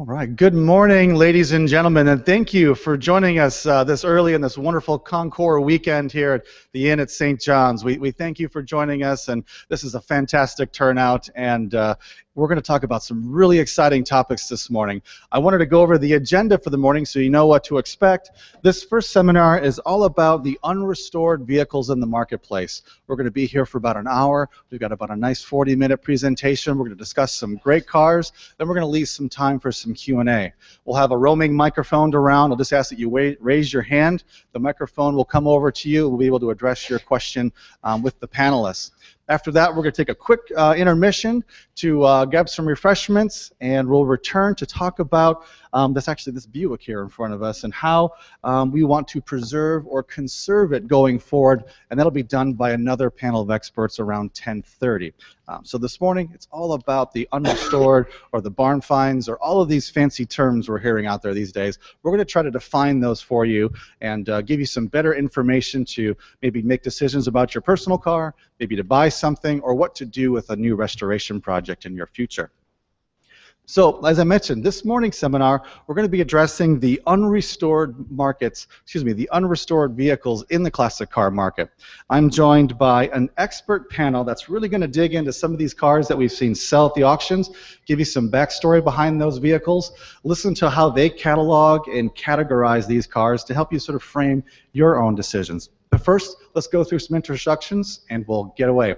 All right. Good morning, ladies and gentlemen, and thank you for joining us this early in this wonderful Concours weekend here at the Inn at St. John's. We thank you for joining us, and this is a fantastic turnout, and we're going to talk about some really exciting topics this morning. I wanted to go over the agenda for the morning so you know what to expect. This first seminar is all about the unrestored vehicles in the marketplace. We're going to be here for about an hour. We've got about a nice 40-minute presentation. We're going to discuss some great cars. Then we're going to leave some time for some Q&A. We'll have a roaming microphone around. I'll just ask that you raise your hand. The microphone will come over to you. We'll be able to address your question with the panelists. After that, we're going to take a quick intermission to grab some refreshments, and we'll return to talk about this Buick here in front of us and how we want to preserve or conserve it going forward, and that'll be done by another panel of experts around 10:30. So this morning, it's all about the unrestored or the barn finds or all of these fancy terms we're hearing out there these days. We're going to try to define those for you and give you some better information to maybe make decisions about your personal car, maybe to buy something, or what to do with a new restoration project in your future. So, as I mentioned, this morning's seminar, we're going to be addressing the unrestored vehicles in the classic car market. I'm joined by an expert panel that's really going to dig into some of these cars that we've seen sell at the auctions, give you some backstory behind those vehicles, listen to how they catalog and categorize these cars to help you sort of frame your own decisions. But first, let's go through some introductions and we'll get away.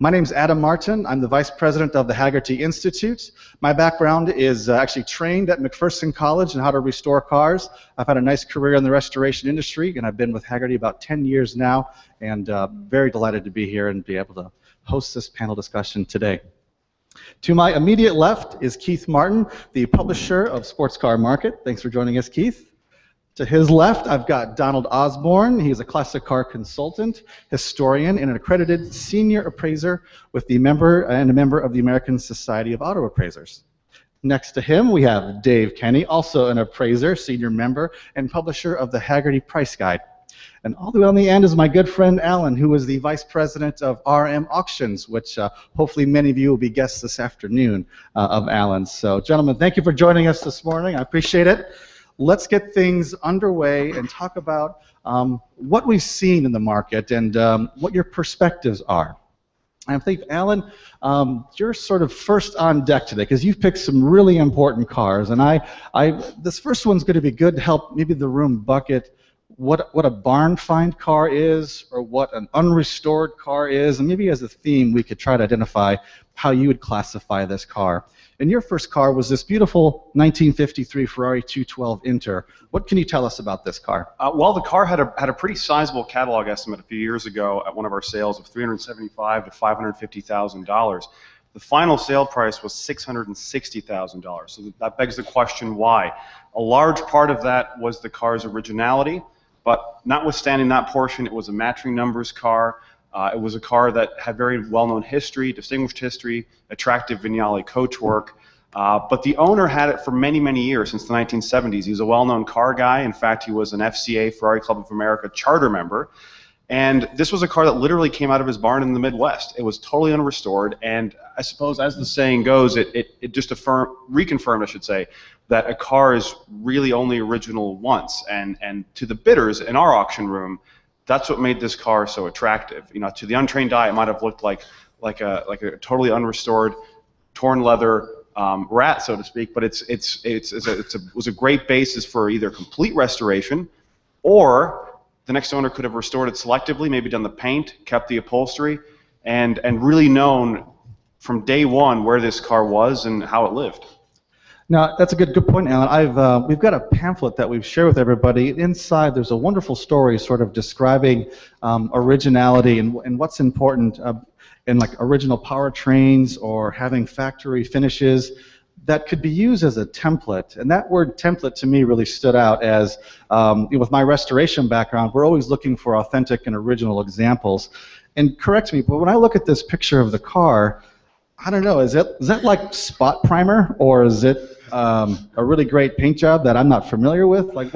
My name's Adam Martin. I'm the Vice President of the Hagerty Institute. My background is actually trained at McPherson College in how to restore cars. I've had a nice career in the restoration industry, and I've been with Hagerty about 10 years now, and very delighted to be here and be able to host this panel discussion today. To my immediate left is Keith Martin, the publisher of Sports Car Market. Thanks for joining us, Keith. To his left, I've got Donald Osborne. He's a classic car consultant, historian, and an accredited senior appraiser with a member of the American Society of Auto Appraisers. Next to him, we have Dave Kenny, also an appraiser, senior member, and publisher of the Hagerty Price Guide. And all the way on the end is my good friend Alan, who is the Vice President of RM Auctions, which hopefully many of you will be guests this afternoon of Alan's. So, gentlemen, thank you for joining us this morning. I appreciate it. Let's get things underway and talk about what we've seen in the market and what your perspectives are. I think, Alan, you're sort of first on deck today because you've picked some really important cars, and this first one's going to be good to help maybe the room bucket what a barn find car is or what an unrestored car is, and maybe as a theme we could try to identify how you would classify this car. And your first car was this beautiful 1953 Ferrari 212 Inter. What can you tell us about this car? Well, the car had a pretty sizable catalog estimate a few years ago at one of our sales of $375,000 to $550,000. The final sale price was $660,000. So that begs the question, why? A large part of that was the car's originality, but notwithstanding that portion, it was a matching numbers car. It was a car that had very well-known history, distinguished history, attractive Vignale coachwork, but the owner had it for many, many years, since the 1970s. He was a well-known car guy. In fact, he was an FCA, Ferrari Club of America, charter member, and this was a car that literally came out of his barn in the Midwest. It was totally unrestored, and I suppose, as the saying goes, it just reconfirmed, I should say, that a car is really only original once, and to the bidders in our auction room, that's what made this car so attractive. You know, to the untrained eye, it might have looked like a totally unrestored, torn leather rat, so to speak. But it was a great basis for either complete restoration, or the next owner could have restored it selectively, maybe done the paint, kept the upholstery, and really known from day one where this car was and how it lived. Now, that's a good point, Alan. We've got a pamphlet that we've shared with everybody. Inside, there's a wonderful story sort of describing originality and what's important in like original powertrains or having factory finishes that could be used as a template. And that word template to me really stood out as, with my restoration background, we're always looking for authentic and original examples. And correct me, but when I look at this picture of the car, I don't know, is that like spot primer, or is it a really great paint job that I'm not familiar with? Like,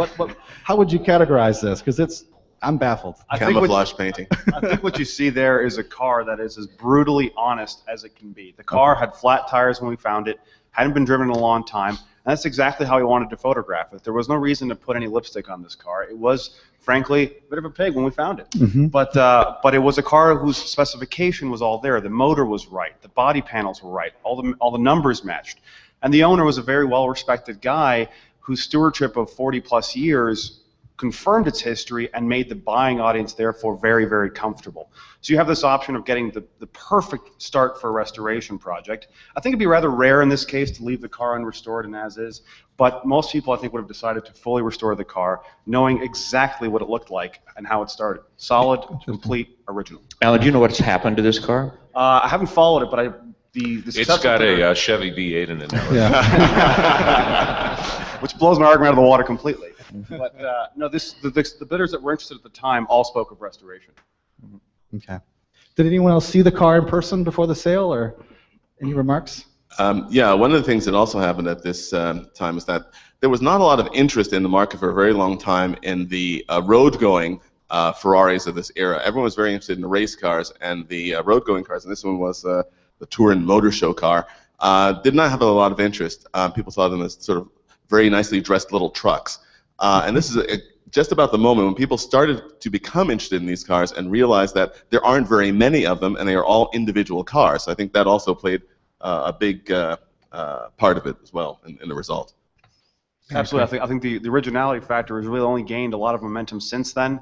how would you categorize this? Because I'm baffled. Camouflage painting. I think what you see there is a car that is as brutally honest as it can be. The car had flat tires when we found it, hadn't been driven in a long time. And that's exactly how he wanted to photograph it. There was no reason to put any lipstick on this car. It was, frankly, a bit of a pig when we found it. But it was a car whose specification was all there. The motor was right. The body panels were right. All the numbers matched. And the owner was a very well-respected guy whose stewardship of 40-plus years confirmed its history and made the buying audience therefore very, very comfortable. So you have this option of getting the perfect start for a restoration project. I think it'd be rather rare in this case to leave the car unrestored and as is, but most people I think would have decided to fully restore the car, knowing exactly what it looked like and how it started. Solid, complete, original. Alan, do you know what's happened to this car? I haven't followed it, but it's got a Chevy V8 in it now. Yeah. Which blows my argument out of the water completely. But no, the bidders that were interested at the time all spoke of restoration. Okay. Did anyone else see the car in person before the sale, or any remarks? Yeah, one of the things that also happened at this time is that there was not a lot of interest in the market for a very long time in the road-going Ferraris of this era. Everyone was very interested in the race cars and the road-going cars, and this one was the Touring Motor Show car. Did not have a lot of interest. People saw them as sort of very nicely dressed little trucks. And this is just about the moment when people started to become interested in these cars and realize that there aren't very many of them and they are all individual cars. So I think that also played a big part of it as well in the result. Absolutely. I think the originality factor has really only gained a lot of momentum since then.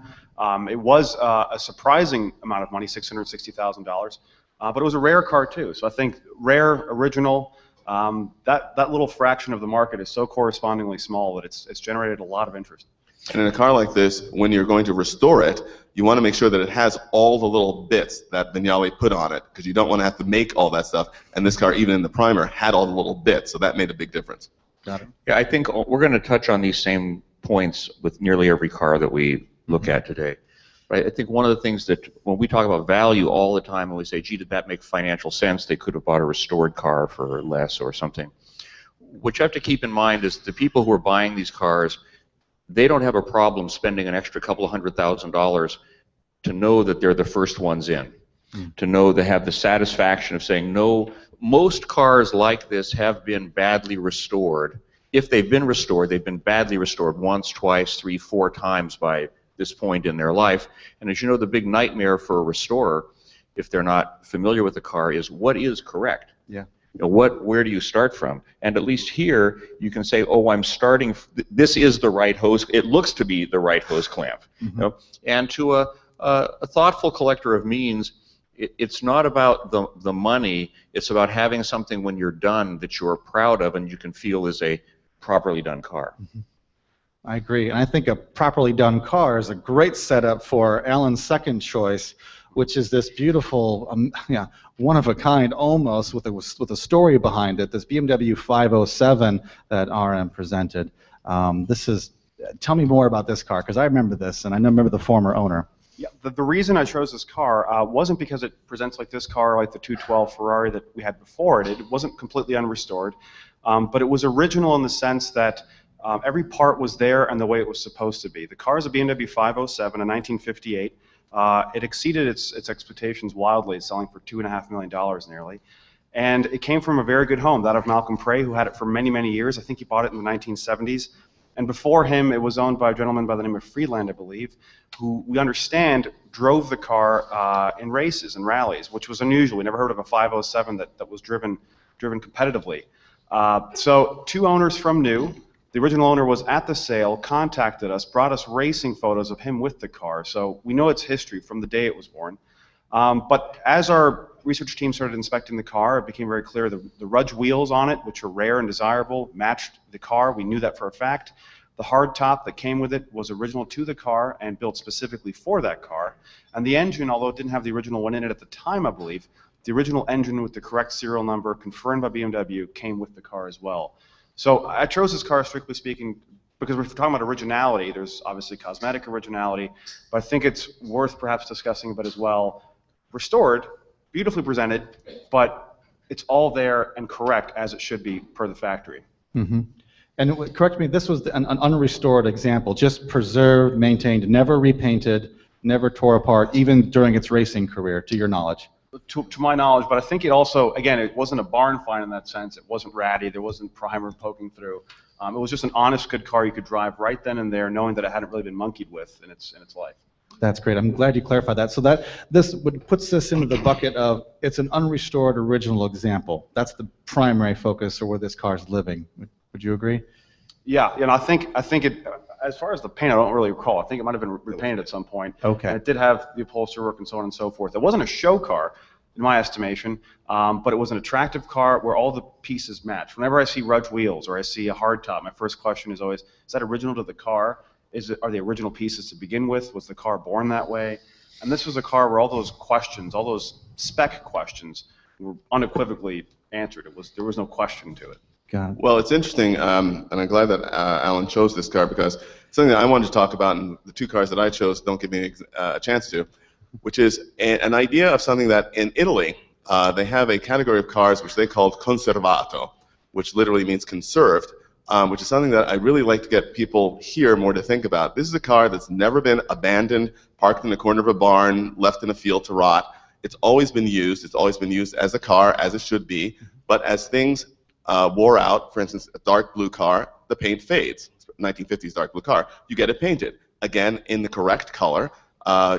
It was a surprising amount of money, $660,000, but it was a rare car too. So I think rare, original, that little fraction of the market is so correspondingly small that it's generated a lot of interest. And in a car like this, when you're going to restore it, you want to make sure that it has all the little bits that Vignale put on it, because you don't want to have to make all that stuff. And this car, even in the primer, had all the little bits, so that made a big difference. Got it. Yeah, I think we're going to touch on these same points with nearly every car that we look at today. Right? I think one of the things that when we talk about value all the time, and we say, gee, did that make financial sense? They could have bought a restored car for less or something. What you have to keep in mind is the people who are buying these cars, they don't have a problem spending an extra couple of $100,000 to know that they're the first ones in, to know they have the satisfaction of saying, no, most cars like this have been badly restored. If they've been restored, they've been badly restored once, twice, 3, 4 times by this point in their life. And as you know, the big nightmare for a restorer, if they're not familiar with the car, is what is correct. Yeah. You know, where do you start from? And at least here, you can say, oh, I'm starting, this is the right hose, it looks to be the right hose clamp. You know? And to a thoughtful collector of means, it's not about the money, it's about having something when you're done that you're proud of and you can feel is a properly done car. I agree, and I think a properly done car is a great setup for Alan's second choice, which is this beautiful, one-of-a-kind almost, with a story behind it, this BMW 507 that RM presented. Tell me more about this car, because I remember this, and I remember the former owner. Yeah, the reason I chose this car wasn't because it presents like this car, like the 212 Ferrari that we had before it. It wasn't completely unrestored, but it was original in the sense that every part was there and the way it was supposed to be. The car is a BMW 507, a 1958. It exceeded its expectations wildly, selling for $2.5 million nearly. And it came from a very good home, that of Malcolm Prey, who had it for many, many years. I think he bought it in the 1970s. And before him, it was owned by a gentleman by the name of Friedland, I believe, who we understand drove the car in races and rallies, which was unusual. We never heard of a 507 that was driven competitively. So 2 owners from new. The original owner was at the sale, contacted us, brought us racing photos of him with the car. So we know its history from the day it was born. But as our research team started inspecting the car, it became very clear the Rudge wheels on it, which are rare and desirable, matched the car. We knew that for a fact. The hard top that came with it was original to the car and built specifically for that car. And the engine, although it didn't have the original one in it at the time, I believe, the original engine with the correct serial number confirmed by BMW came with the car as well. So I chose this car, strictly speaking, because we're talking about originality. There's obviously cosmetic originality, but I think it's worth perhaps discussing a bit as well. Restored, beautifully presented, but it's all there and correct as it should be per the factory. And correct me, this was an unrestored example, just preserved, maintained, never repainted, never tore apart, even during its racing career, to your knowledge. to my knowledge, but I think it also, again, it wasn't a barn find in that sense. It wasn't ratty. There wasn't primer poking through. It was just an honest, good car you could drive right then and there, knowing that it hadn't really been monkeyed with in its life. That's great. I'm glad you clarified that. So that puts this into the bucket of it's an unrestored original example. That's the primary focus or where this car is living. Would you agree? Yeah, I think it. As far as the paint, I don't really recall. I think it might have been repainted at some point. Okay. And it did have the upholstery work and so on and so forth. It wasn't a show car, in my estimation, but it was an attractive car where all the pieces match. Whenever I see Rudge wheels or I see a hardtop, my first question is always, is that original to the car? Are they original pieces to begin with? Was the car born that way? And this was a car where all those questions, all those spec questions, were unequivocally answered. There was no question to it. Well, it's interesting, and I'm glad that Alan chose this car because something that I wanted to talk about, and the two cars that I chose don't give me a chance to, which is an idea of something that in Italy, they have a category of cars which they called conservato, which literally means conserved, which is something that I really like to get people here more to think about. This is a car that's never been abandoned, parked in the corner of a barn, left in a field to rot. It's always been used. It's always been used as a car, as it should be, but as things wore out, for instance, a dark blue car, the paint fades. 1950s dark blue car. You get it painted. Again, in the correct color.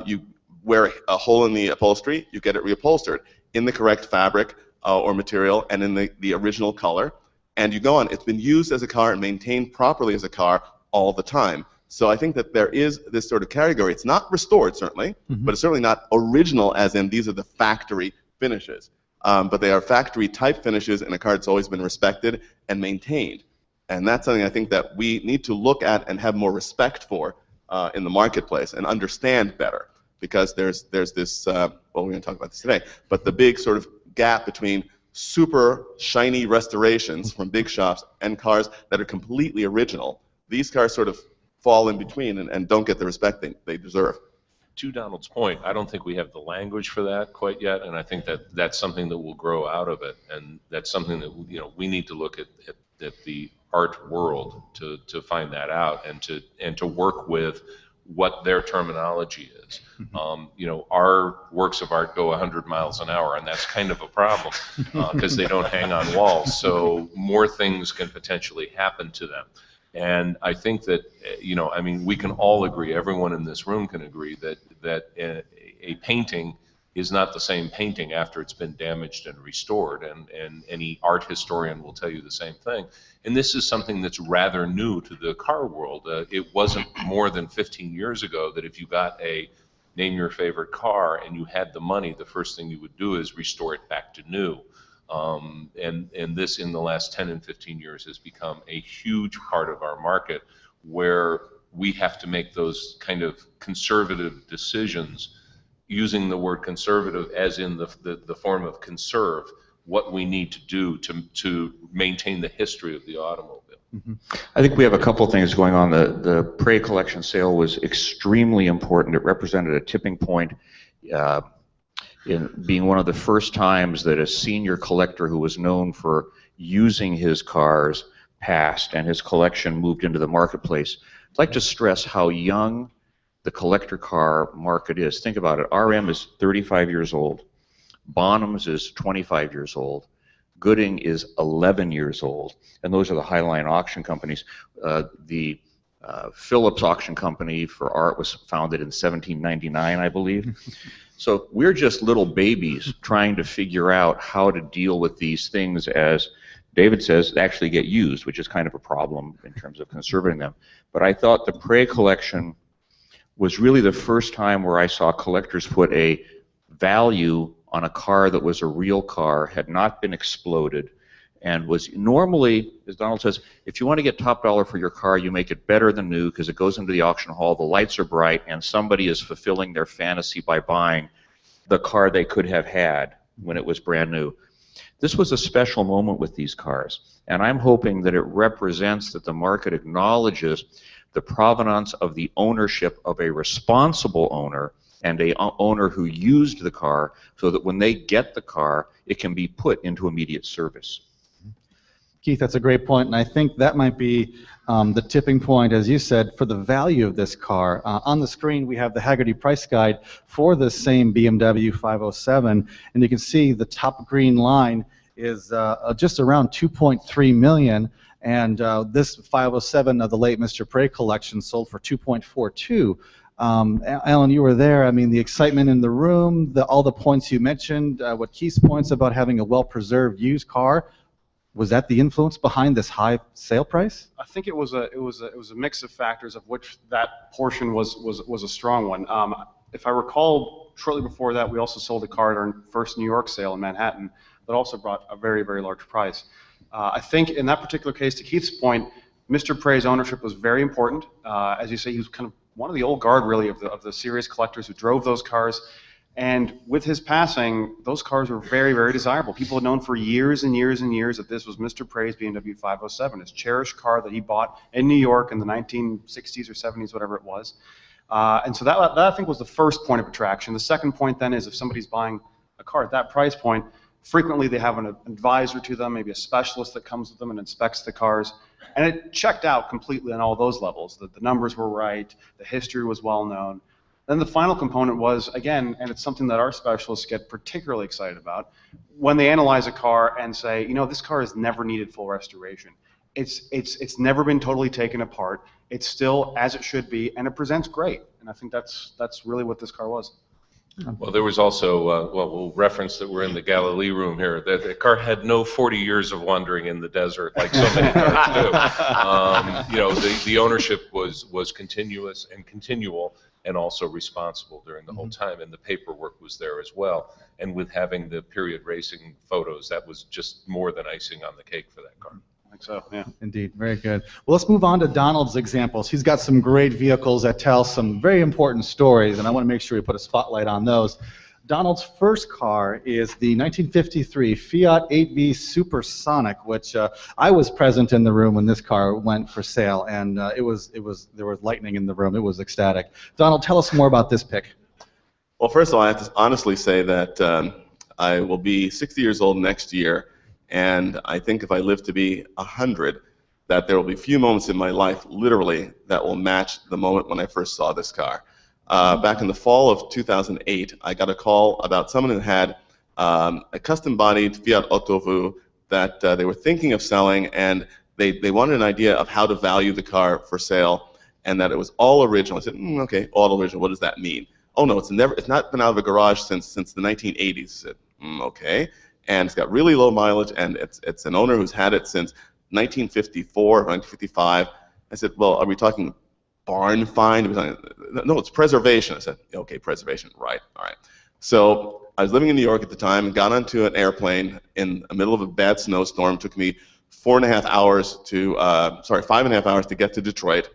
You wear a hole in the upholstery, you get it reupholstered. In the correct fabric or material and in the original color. And you go on. It's been used as a car and maintained properly as a car all the time. So I think that there is this sort of category. It's not restored, certainly, but it's certainly not original, as in these are the factory finishes. But they are factory type finishes in a car that's always been respected and maintained. And that's something I think that we need to look at and have more respect for in the marketplace and understand better. Because there's this, well, we're going to talk about this today, but the big sort of gap between super shiny restorations from big shops and cars that are completely original. These cars sort of fall in between and don't get the respect they deserve. To Donald's point, I don't think we have the language for that quite yet, and I think that that's something that will grow out of it, and that's something that we need to look at the art world to find that out and to work with what their terminology is. Our works of art go 100 miles an hour, and that's kind of a problem because they don't hang on walls, so more things can potentially happen to them. And I think that, we can all agree, everyone in this room can agree that a painting is not the same painting after it's been damaged and restored, and any art historian will tell you the same thing. And this is something that's rather new to the car world. It wasn't more than 15 years ago that if you got a name your favorite car and you had the money, the first thing you would do is restore it back to new. And this in the last 10 and 15 years has become a huge part of our market where we have to make those kind of conservative decisions, using the word conservative as in the form of conserve, what we need to do to maintain the history of the automobile. I think we have a couple things going on. The pre-collection sale was extremely important. It represented a tipping point in being one of the first times that a senior collector who was known for using his cars passed and his collection moved into the marketplace. I'd like to stress how young the collector car market is. Think about it. RM is 35 years old. Bonhams is 25 years old. Gooding is 11 years old. And those are the Highline auction companies. The Phillips Auction Company for art was founded in 1799, I believe. So we're just little babies trying to figure out how to deal with these things, as David says, actually get used, which is kind of a problem in terms of conserving them. But I thought the pre-collection was really the first time where I saw collectors put a value on a car that was a real car, had not been exploded, and was normally, as Donald says, if you want to get top dollar for your car, you make it better than new because it goes into the auction hall, the lights are bright, and somebody is fulfilling their fantasy by buying the car they could have had when it was brand new. This was a special moment with these cars, and I'm hoping that it represents that the market acknowledges the provenance of the ownership of a responsible owner and a owner who used the car, so that when they get the car, it can be put into immediate service. Keith, that's a great point, and I think that might be the tipping point, as you said, for the value of this car. On the screen, we have the Hagerty price guide for this same BMW 507, and you can see the top green line is just around 2.3 million, and this 507 of the late Mr. Prey collection sold for 2.42. Alan, you were there. I mean, the excitement in the room, all the points you mentioned, what Keith's points about having a well-preserved used car. Was that the influence behind this high sale price? I think it was a mix of factors, of which that portion was a strong one. If I recall, shortly before that, we also sold a car at our first New York sale in Manhattan that also brought a very, very large price. I think in that particular case, to Keith's point, Mr. Prey's ownership was very important. As you say, he was kind of one of the old guard, really, of the serious collectors who drove those cars. And with his passing, those cars were very, very desirable. People had known for years and years and years that this was Mr. Prey's BMW 507, his cherished car that he bought in New York in the 1960s or 70s, whatever it was. And so that I think was the first point of attraction. The second point then is if somebody's buying a car at that price point, frequently they have an advisor to them, maybe a specialist that comes with them and inspects the cars. And it checked out completely on all those levels. The numbers were right, the history was well known. Then the final component was, again, and it's something that our specialists get particularly excited about, when they analyze a car and say, you know, this car has never needed full restoration. It's never been totally taken apart. It's still as it should be, and it presents great. And I think that's really what this car was. Well, there was also, we'll reference that we're in the Galilee room here, that the car had no 40 years of wandering in the desert like so many cars do. You know, the ownership was continuous and continual, and also responsible during the whole time, and the paperwork was there as well. And with having the period racing photos, that was just more than icing on the cake for that car. I think so, yeah. Indeed, very good. Well, let's move on to Donald's examples. He's got some great vehicles that tell some very important stories, and I want to make sure we put a spotlight on those. Donald's first car is the 1953 Fiat 8V Supersonic, which I was present in the room when this car went for sale, and there was lightning in the room. It was ecstatic. Donald, tell us more about this pick. Well, first of all, I have to honestly say that I will be 60 years old next year, and I think if I live to be 100, that there will be few moments in my life, literally, that will match the moment when I first saw this car. Back in the fall of 2008, I got a call about someone who had a custom-bodied Fiat Autovu that they were thinking of selling, and they wanted an idea of how to value the car for sale, and that it was all original. I said, okay, all original. What does that mean? Oh no, it's not been out of a garage since the 1980s. I said, okay, and it's got really low mileage, and it's an owner who's had it since 1954 or 1955. I said, well, are we talking barn find? No, it's preservation. I said, okay, preservation, right, all right. So I was living in New York at the time and got onto an airplane in the middle of a bad snowstorm. It took me 5.5 hours to get to Detroit.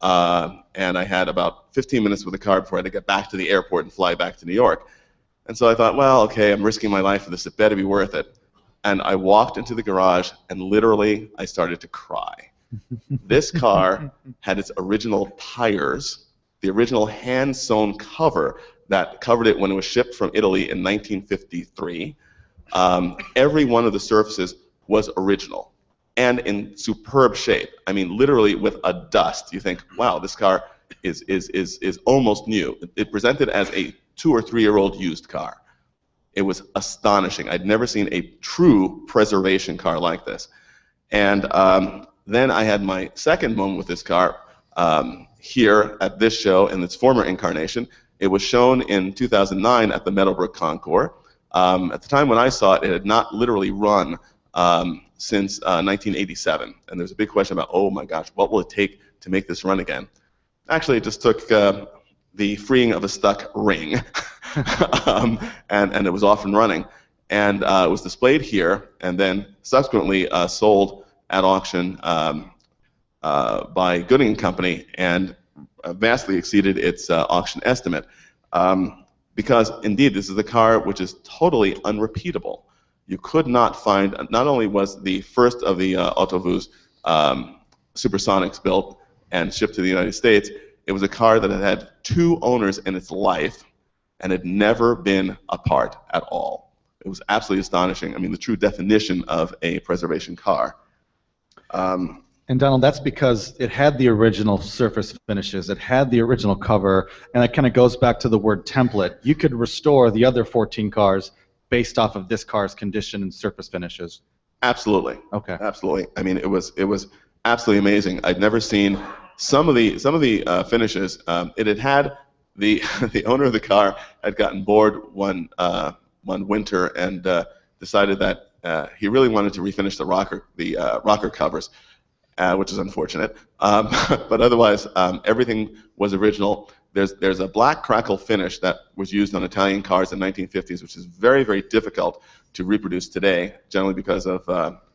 And I had about 15 minutes with the car before I had to get back to the airport and fly back to New York. And so I thought, well, okay, I'm risking my life for this. It better be worth it. And I walked into the garage and literally I started to cry. This car had its original tires, the original hand-sewn cover that covered it when it was shipped from Italy in 1953. Every one of the surfaces was original and in superb shape. I mean, literally with a dust. You think, wow, this car is almost new. It presented as a 2 or 3 year old used car. It was astonishing. I'd never seen a true preservation car like this. And then I had my second moment with this car here at this show in its former incarnation. It was shown in 2009 at the Meadowbrook Concours. At the time when I saw it, it had not literally run since 1987. And there's a big question about, oh my gosh, what will it take to make this run again? Actually, it just took the freeing of a stuck ring, and it was off and running. And it was displayed here and then subsequently sold at auction by Gooding & Company, and vastly exceeded its auction estimate. Because indeed, this is a car which is totally unrepeatable. You could not find, not only was the first of the Autovus Supersonics built and shipped to the United States, it was a car that had had 2 owners in its life and had never been apart at all. It was absolutely astonishing. I mean, the true definition of a preservation car. And Donald, that's because it had the original surface finishes, it had the original cover, and it kind of goes back to the word template. You could restore the other 14 cars based off of this car's condition and surface finishes. Absolutely. Okay. Absolutely. I mean, it was absolutely amazing. I'd never seen some of the finishes. It had the the owner of the car had gotten bored one winter and decided that he really wanted to refinish the rocker covers, which is unfortunate. But otherwise, everything was original. There's a black crackle finish that was used on Italian cars in the 1950s, which is very, very difficult to reproduce today, generally because of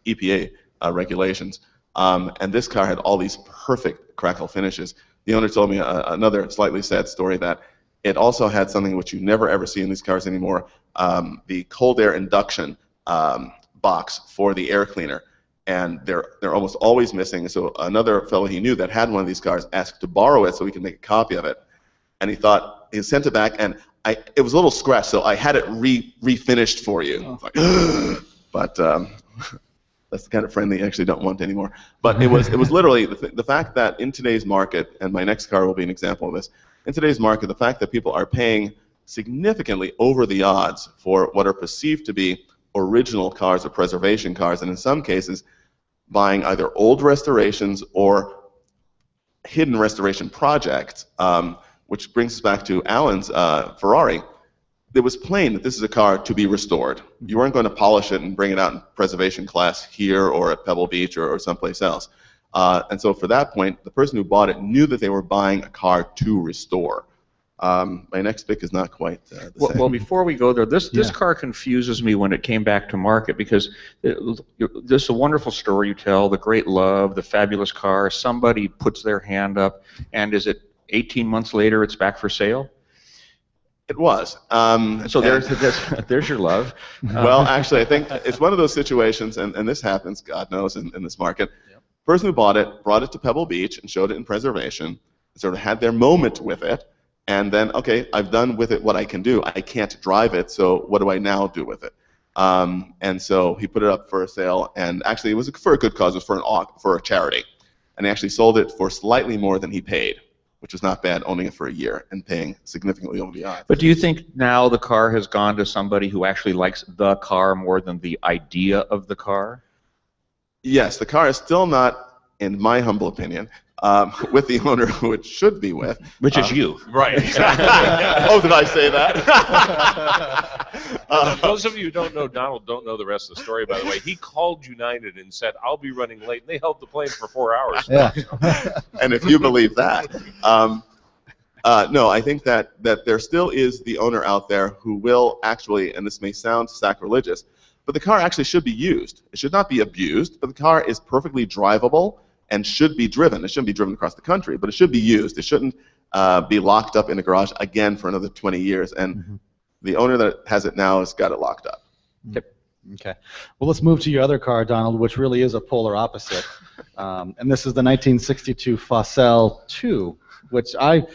EPA regulations. And this car had all these perfect crackle finishes. The owner told me another slightly sad story that it also had something which you never ever see in these cars anymore, the cold air induction box for the air cleaner. And they're almost always missing. So another fellow he knew that had one of these cars asked to borrow it so he could make a copy of it. And he thought, he sent it back, and it was a little scratched, so I had it refinished for you. Oh. Like, but that's the kind of friend that you actually don't want anymore. But it was literally the fact that in today's market, and my next car will be an example of this, in today's market, the fact that people are paying significantly over the odds for what are perceived to be original cars or preservation cars, and in some cases buying either old restorations or hidden restoration projects, which brings us back to Alan's Ferrari. It was plain that this is a car to be restored. You weren't going to polish it and bring it out in preservation class here or at Pebble Beach or someplace else. And so for that point, the person who bought it knew that they were buying a car to restore. My next pick is not quite the same. Well, before we go there, this car confuses me when it came back to market, because this is a wonderful story you tell, the great love, the fabulous car, somebody puts their hand up, and is it 18 months later it's back for sale? It was. So there's your love. Well, actually, I think it's one of those situations, and this happens, God knows, in this market. Yep. Person who bought it brought it to Pebble Beach and showed it in preservation, sort of had their moment with it, and then, okay, I've done with it what I can do. I can't drive it, so what do I now do with it? And so he put it up for a sale, and actually it was for a good cause. It was for a charity. And he actually sold it for slightly more than he paid, which was not bad, owning it for a year and paying significantly over the odds. But do you think now the car has gone to somebody who actually likes the car more than the idea of the car? Yes, the car is still not, in my humble opinion, with the owner who it should be with. Which is you. Right. Oh, did I say that? Those of you who don't know Donald don't know the rest of the story, by the way. He called United and said, I'll be running late, and they held the plane for 4 hours. Yeah. And if you believe that. No, I think that there still is the owner out there who will actually, and this may sound sacrilegious, but the car actually should be used. It should not be abused, but the car is perfectly drivable and should be driven. It shouldn't be driven across the country, but it should be used. It shouldn't be locked up in a garage again for another 20 years. And the owner that has it now has got it locked up. Yep. Okay. Well, let's move to your other car, Donald, which really is a polar opposite. And this is the 1962 Facel 2, which I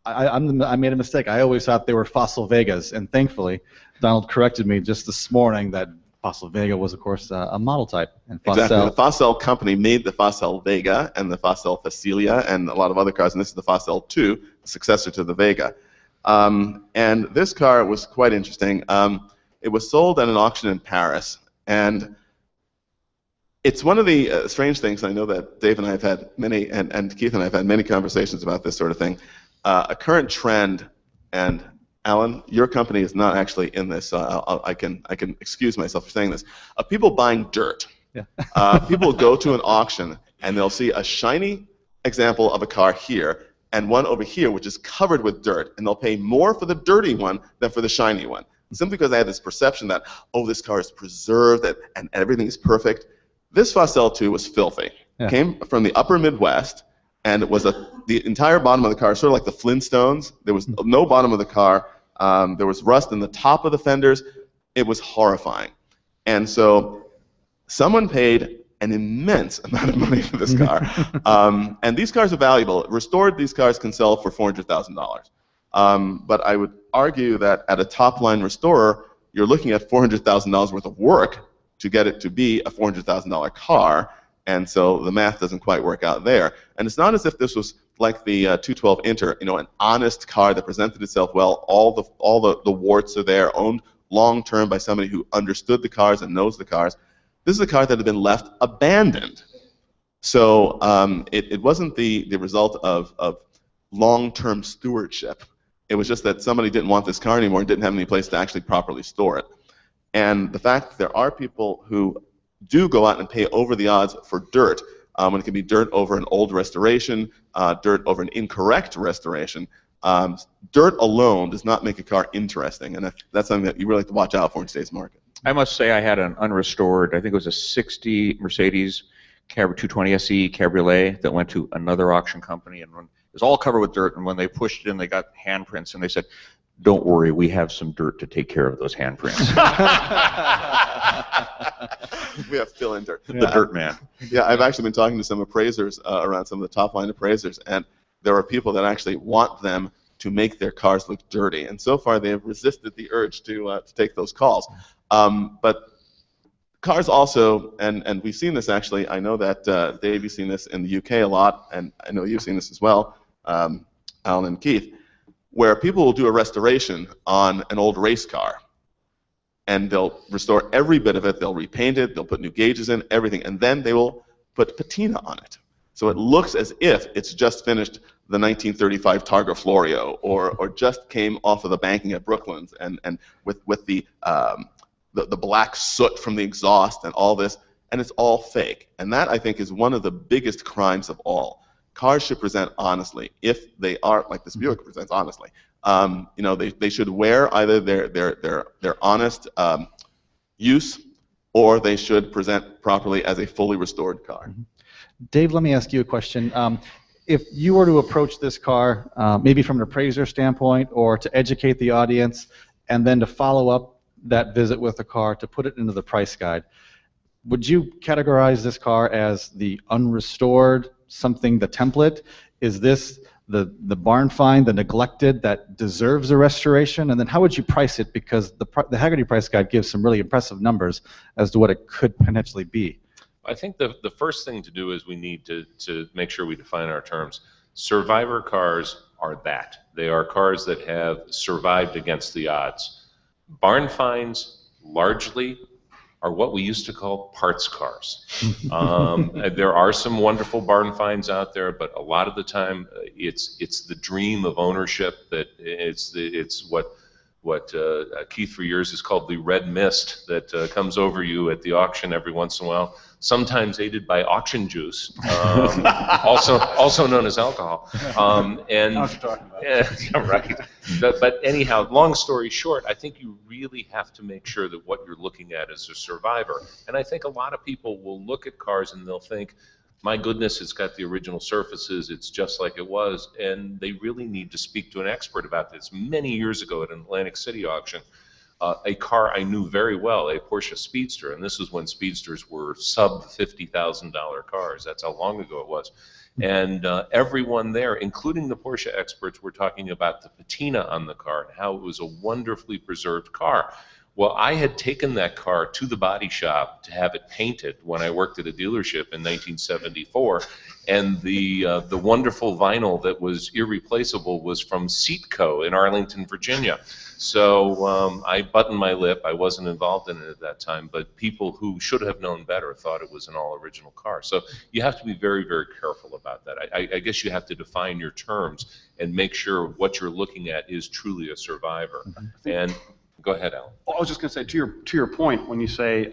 made a mistake. I always thought they were Facel Vegas, and thankfully, Donald corrected me just this morning that Facel Vega was, of course, a model type. And exactly. The Facel company made the Facel Vega and the Facel Facilia and a lot of other cars, and this is the Facel 2, the successor to the Vega. And this car was quite interesting. It was sold at an auction in Paris, and it's one of the strange things. I know that Dave and I have had many, and Keith and I have had many conversations about this sort of thing. A current trend, and Alan, your company is not actually in this, so I can excuse myself for saying this. People buying dirt. Yeah. People go to an auction and they'll see a shiny example of a car here and one over here which is covered with dirt, and they'll pay more for the dirty one than for the shiny one. Simply because they have this perception that, oh, this car is preserved and everything is perfect. This Facel 2 was filthy. Yeah. Came from the upper Midwest, and it was the entire bottom of the car, sort of like the Flintstones. There was no bottom of the car. There was rust in the top of the fenders. It was horrifying. And so someone paid an immense amount of money for this car. And these cars are valuable. Restored, these cars can sell for $400,000. But I would argue that at a top-line restorer, you're looking at $400,000 worth of work to get it to be a $400,000 car. And so the math doesn't quite work out there. And it's not as if this was like the 212 Inter, an honest car that presented itself well. All the warts are there, owned long term by somebody who understood the cars and knows the cars. This is a car that had been left abandoned. So it wasn't the result of long-term stewardship. It was just that somebody didn't want this car anymore and didn't have any place to actually properly store it. And the fact that there are people who do go out and pay over the odds for dirt, when it can be dirt over an old restoration, dirt over an incorrect restoration, dirt alone does not make a car interesting, and that's something that you really have to watch out for in today's market. I must say I had an unrestored, I think it was a 60 Mercedes 220 SE Cabriolet that went to another auction company, and it was all covered with dirt, and when they pushed it in, they got handprints, and they said, "Don't worry, we have some dirt to take care of those handprints." We have fill in dirt. The dirt man. Yeah, I've actually been talking to some appraisers around some of the top line appraisers, and there are people that actually want them to make their cars look dirty, and so far they have resisted the urge to take those calls. But cars also, and we've seen this actually, I know that Dave, you've seen this in the UK a lot, and I know you've seen this as well, Alan and Keith, where people will do a restoration on an old race car, and they'll restore every bit of it, they'll repaint it, they'll put new gauges in, everything, and then they will put patina on it. So it looks as if it's just finished the 1935 Targa Florio, or just came off of the banking at Brooklands, and with the black soot from the exhaust and all this, and it's all fake. And that, I think, is one of the biggest crimes of all. Cars should present honestly, if they are like this Buick presents honestly. They should wear either their honest use, or they should present properly as a fully restored car. Dave, let me ask you a question. If you were to approach this car, maybe from an appraiser standpoint, or to educate the audience, and then to follow up that visit with the car to put it into the price guide, would you categorize this car as the unrestored, something, the template? Is this the barn find, the neglected, that deserves a restoration? And then how would you price it? Because the Hagerty price guide gives some really impressive numbers as to what it could potentially be. I think the first thing to do is we need to make sure we define our terms. Survivor cars are that. They are cars that have survived against the odds. Barn finds largely are what we used to call parts cars. There are some wonderful barn finds out there, but a lot of the time it's the dream of ownership that it's what Keith for years has called the red mist that comes over you at the auction every once in a while, sometimes aided by auction juice, also known as alcohol. Right. But anyhow, long story short, I think you really have to make sure that what you're looking at is a survivor. And I think a lot of people will look at cars and they'll think, my goodness, it's got the original surfaces, it's just like it was, and they really need to speak to an expert about this. Many years ago at an Atlantic City auction, a car I knew very well, a Porsche Speedster, and this is when Speedsters were sub $50,000 cars. That's how long ago it was. And everyone there, including the Porsche experts, were talking about the patina on the car and how it was a wonderfully preserved car. Well, I had taken that car to the body shop to have it painted when I worked at a dealership in 1974, and the wonderful vinyl that was irreplaceable was from Seatco in Arlington, Virginia. So I buttoned my lip. I wasn't involved in it at that time, but people who should have known better thought it was an all-original car. So you have to be very, very careful about that. I guess you have to define your terms and make sure what you're looking at is truly a survivor. And go ahead, Alan. Well, I was just going to say, to your point, when you say,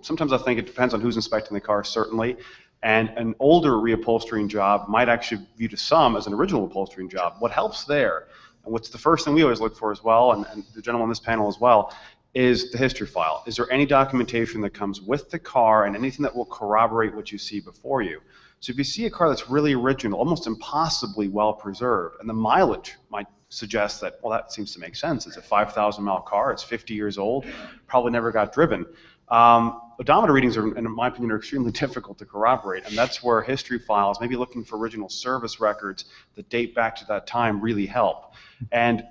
sometimes I think it depends on who's inspecting the car, certainly, and an older reupholstering job might actually view to some as an original upholstering job. What helps there, and what's the first thing we always look for as well, and the gentleman on this panel as well, is the history file. Is there any documentation that comes with the car and anything that will corroborate what you see before you? So if you see a car that's really original, almost impossibly well preserved, and the mileage might suggest that, well, that seems to make sense. It's a 5,000-mile car. It's 50 years old. Probably never got driven. Odometer readings are, in my opinion, are extremely difficult to corroborate, and that's where history files, maybe looking for original service records that date back to that time, really help. And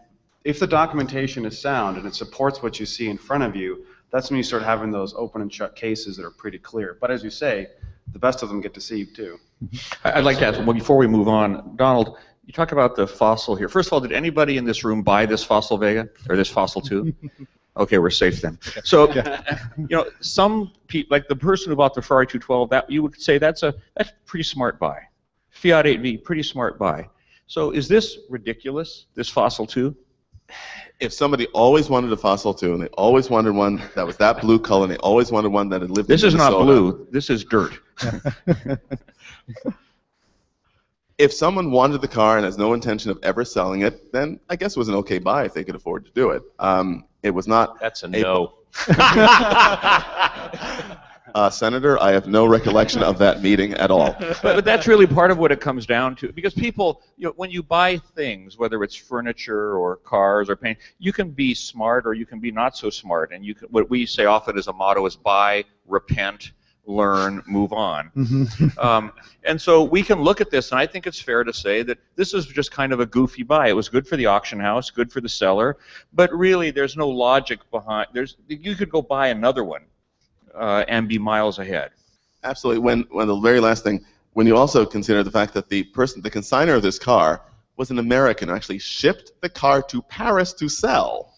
if the documentation is sound and it supports what you see in front of you, that's when you start having those open and shut cases that are pretty clear. But as you say, the best of them get deceived too. I'd like to ask, well, before we move on, Donald, you talked about the Facel here. First of all, did anybody in this room buy this Facel Vega or this Facel 2? Okay, we're safe then. So, you know, some people, like the person who bought the Ferrari 212, that you would say that's pretty smart buy. Fiat 8V, pretty smart buy. So, is this ridiculous? This Facel 2? If somebody always wanted a Facel 2 and they always wanted one that was that blue color and they always wanted one that had lived in Minnesota. This is not blue. This is dirt. If someone wanted the car and has no intention of ever selling it, then I guess it was an okay buy if they could afford to do it. It was not. That's a no. Senator, I have no recollection of that meeting at all. But that's really part of what it comes down to, because people, you know, when you buy things, whether it's furniture or cars or paint, you can be smart or you can be not so smart. And you can, what we say often as a motto is buy, repent, learn, move on. And so we can look at this, and I think it's fair to say that this is just kind of a goofy buy. It was good for the auction house, good for the seller, but really there's no logic behind. You could go buy another one and be miles ahead. Absolutely. When the very last thing, when you also consider the fact that the consignor of this car was an American who actually shipped the car to Paris to sell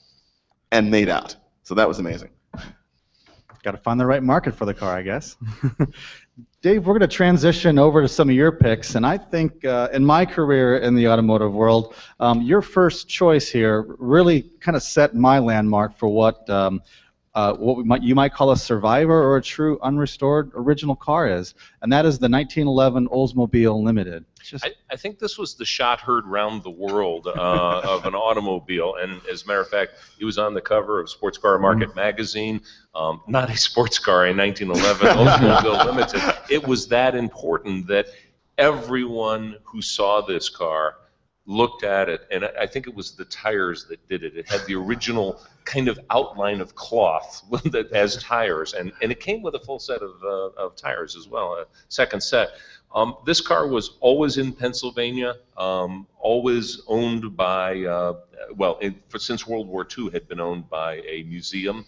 and made out. So that was amazing. Got to find the right market for the car, I guess. Dave, we're going to transition over to some of your picks, and I think in my career in the automotive world, your first choice here really kind of set my landmark for what you might call a survivor or a true unrestored original car is, and that is the 1911 Oldsmobile Limited. I think this was the shot heard round the world of an automobile, and as a matter of fact, it was on the cover of Sports Car Market magazine. Not a sports car, a 1911 Oldsmobile Limited. It was that important that everyone who saw this car looked at it, and I think it was the tires that did it. It had the original kind of outline of cloth as tires, and it came with a full set of tires as well, a second set. This car was always in Pennsylvania, always owned by, since World War II, had been owned by a museum.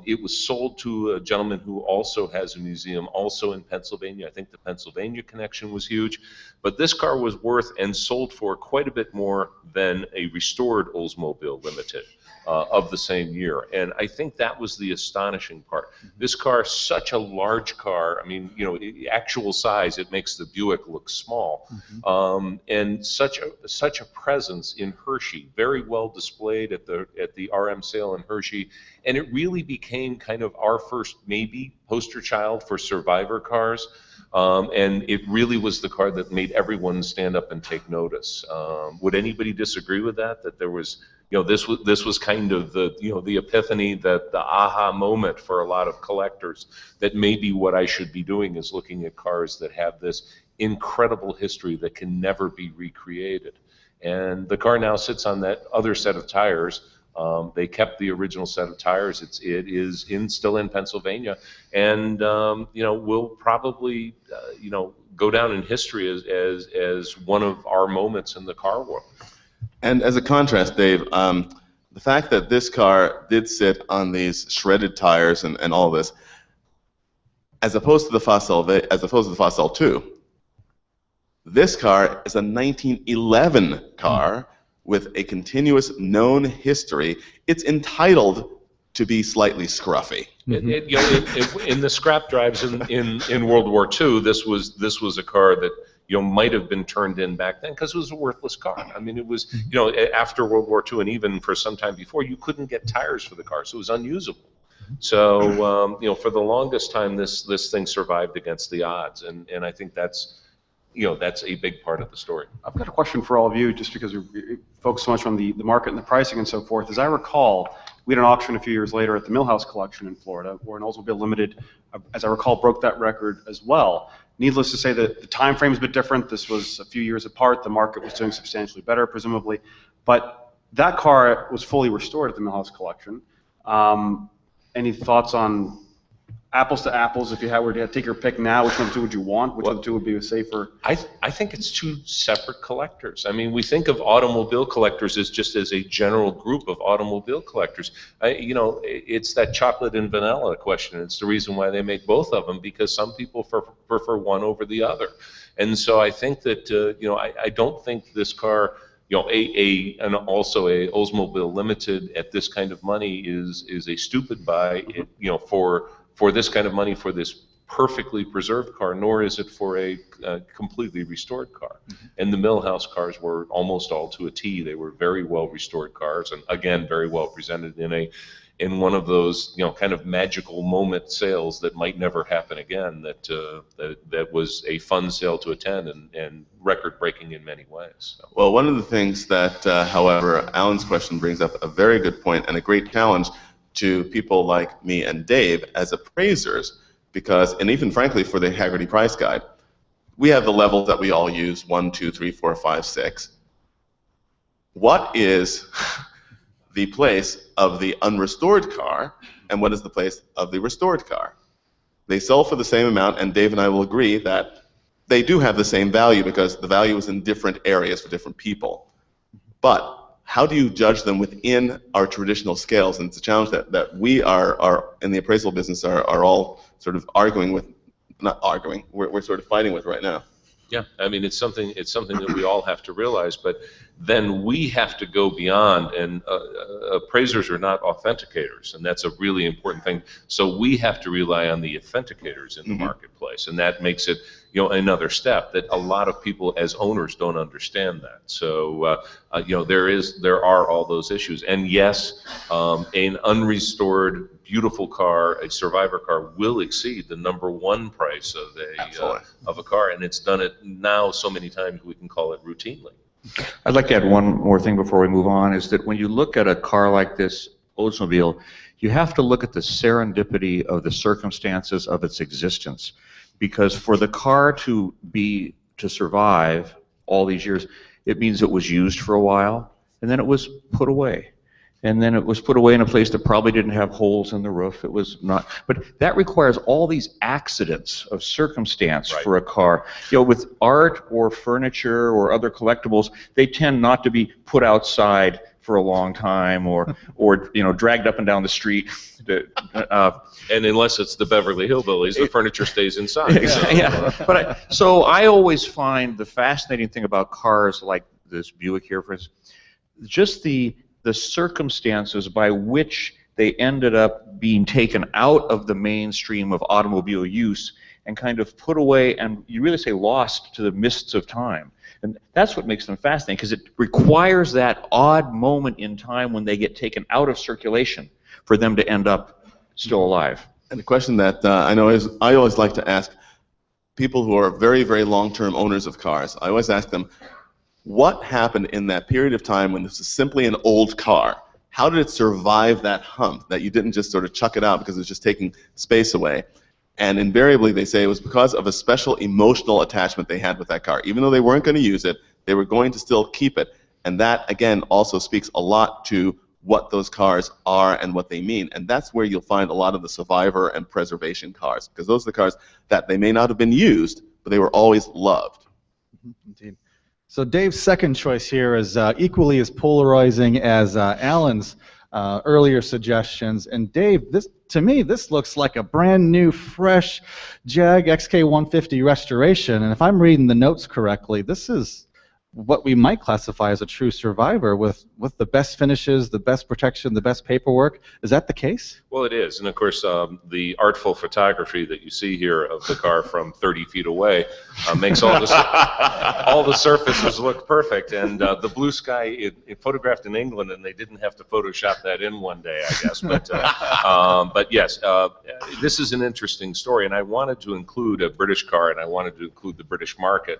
It was sold to a gentleman who also has a museum also in Pennsylvania. I think the Pennsylvania connection was huge. But this car was worth and sold for quite a bit more than a restored Oldsmobile Limited of the same year. And I think that was the astonishing part. This car, such a large car, I mean, you know, actual size, it makes the Buick look small. And such a presence in Hershey, very well displayed at the RM sale in Hershey. And it really became kind of our first, maybe, poster child for survivor cars. And it really was the car that made everyone stand up and take notice. Would anybody disagree with that? That there was, you know, this was kind of the, you know, the epiphany, the aha moment for a lot of collectors, that maybe what I should be doing is looking at cars that have this incredible history that can never be recreated. And the car now sits on that other set of tires. They kept the original set of tires. It is still in Pennsylvania, and you know, will probably you know, go down in history as one of our moments in the car world. And as a contrast, Dave, the fact that this car did sit on these shredded tires and all this, as opposed to the Facel 2, this car is a 1911 car. With a continuous known history, it's entitled to be slightly scruffy. You know, in the scrap drives in World War II, this was a car that, you know, might have been turned in back then because it was a worthless car. I mean, it was, you know, after World War II and even for some time before, you couldn't get tires for the car, so it was unusable. So you know, for the longest time, this thing survived against the odds, and I think that's, you know, that's a big part of the story. I've got a question for all of you, just because we focus so much on the market and the pricing and so forth. As I recall, we had an auction a few years later at the Millhouse Collection in Florida, where an Oldsmobile Limited, as I recall, broke that record as well. Needless to say that the time frame is a bit different. This was a few years apart. The market was doing substantially better, presumably. But that car was fully restored at the Millhouse Collection. Any thoughts on apples to apples, if you were to take your pick now, which one of the two would you want? Which one of the two would be a safer? I think it's two separate collectors. I mean, we think of automobile collectors as just as a general group of automobile collectors. You know, it's that chocolate and vanilla question. It's the reason why they make both of them, because some people prefer one over the other. And so I think that, you know, I don't think this car, you know, and also a Oldsmobile Limited at this kind of money is a stupid buy, you know, for this kind of money for this perfectly preserved car, nor is it for a completely restored car. Mm-hmm. And the Millhouse cars were almost all to a T. They were very well restored cars, and again, very well presented in one of those, you know, kind of magical moment sales that might never happen again. That was a fun sale to attend and record-breaking in many ways. So. Well, one of the things that, however, Alan's question brings up a very good point and a great challenge to people like me and Dave as appraisers, because, and even frankly for the Hagerty price guide, we have the levels that we all use: 1, 2, 3, 4, 5, 6. What is the place of the unrestored car, and what is the place of the restored car? They sell for the same amount, and Dave and I will agree that they do have the same value because the value is in different areas for different people. But how do you judge them within our traditional scales? And it's a challenge that we are in the appraisal business are all sort of arguing with, not arguing, we're sort of fighting with right now. Yeah, I mean, it's something that we all have to realize, but then we have to go beyond, and appraisers are not authenticators, and that's a really important thing. So we have to rely on the authenticators in the marketplace, and that makes it, you know, another step that a lot of people as owners don't understand that. So you know, there are all those issues, and yes, an unrestored beautiful car, a survivor car, will exceed the #1 price of a car, and it's done it now so many times we can call it routinely. I'd like to add one more thing before we move on, is that when you look at a car like this Oldsmobile, you have to look at the serendipity of the circumstances of its existence. Because for the car to survive all these years, it means it was used for a while, and then it was put away. And then it was put away in a place that probably didn't have holes in the roof. It was not, but that requires all these accidents of circumstance for a car. You know, with art or furniture or other collectibles, they tend not to be put outside for a long time, or you know, dragged up and down the street. And unless it's the Beverly Hillbillies, the furniture stays inside. Yeah. So I always find the fascinating thing about cars like this Buick here, for instance, just the circumstances by which they ended up being taken out of the mainstream of automobile use and kind of put away, and you really say lost to the mists of time. And that's what makes them fascinating, because it requires that odd moment in time when they get taken out of circulation for them to end up still alive. And the question that I always like to ask people who are very, very long-term owners of cars, I always ask them, what happened in that period of time when this was simply an old car? How did it survive that hump, that you didn't just sort of chuck it out because it was just taking space away? And invariably they say it was because of a special emotional attachment they had with that car. Even though they weren't going to use it, they were going to still keep it. And that, again, also speaks a lot to what those cars are and what they mean. And that's where you'll find a lot of the survivor and preservation cars, because those are the cars that they may not have been used, but they were always loved. Indeed. So Dave's second choice here is equally as polarizing as Alan's earlier suggestions. And Dave, to me, this looks like a brand new, fresh Jag XK150 restoration. And if I'm reading the notes correctly, this is what we might classify as a true survivor with the best finishes, the best protection, the best paperwork. Is that the case? Well, it is. And of course, the artful photography that you see here of the car from 30 feet away makes all the surfaces look perfect. And the blue sky, it photographed in England, and they didn't have to Photoshop that in one day, I guess. But yes, this is an interesting story. And I wanted to include a British car, and I wanted to include the British market.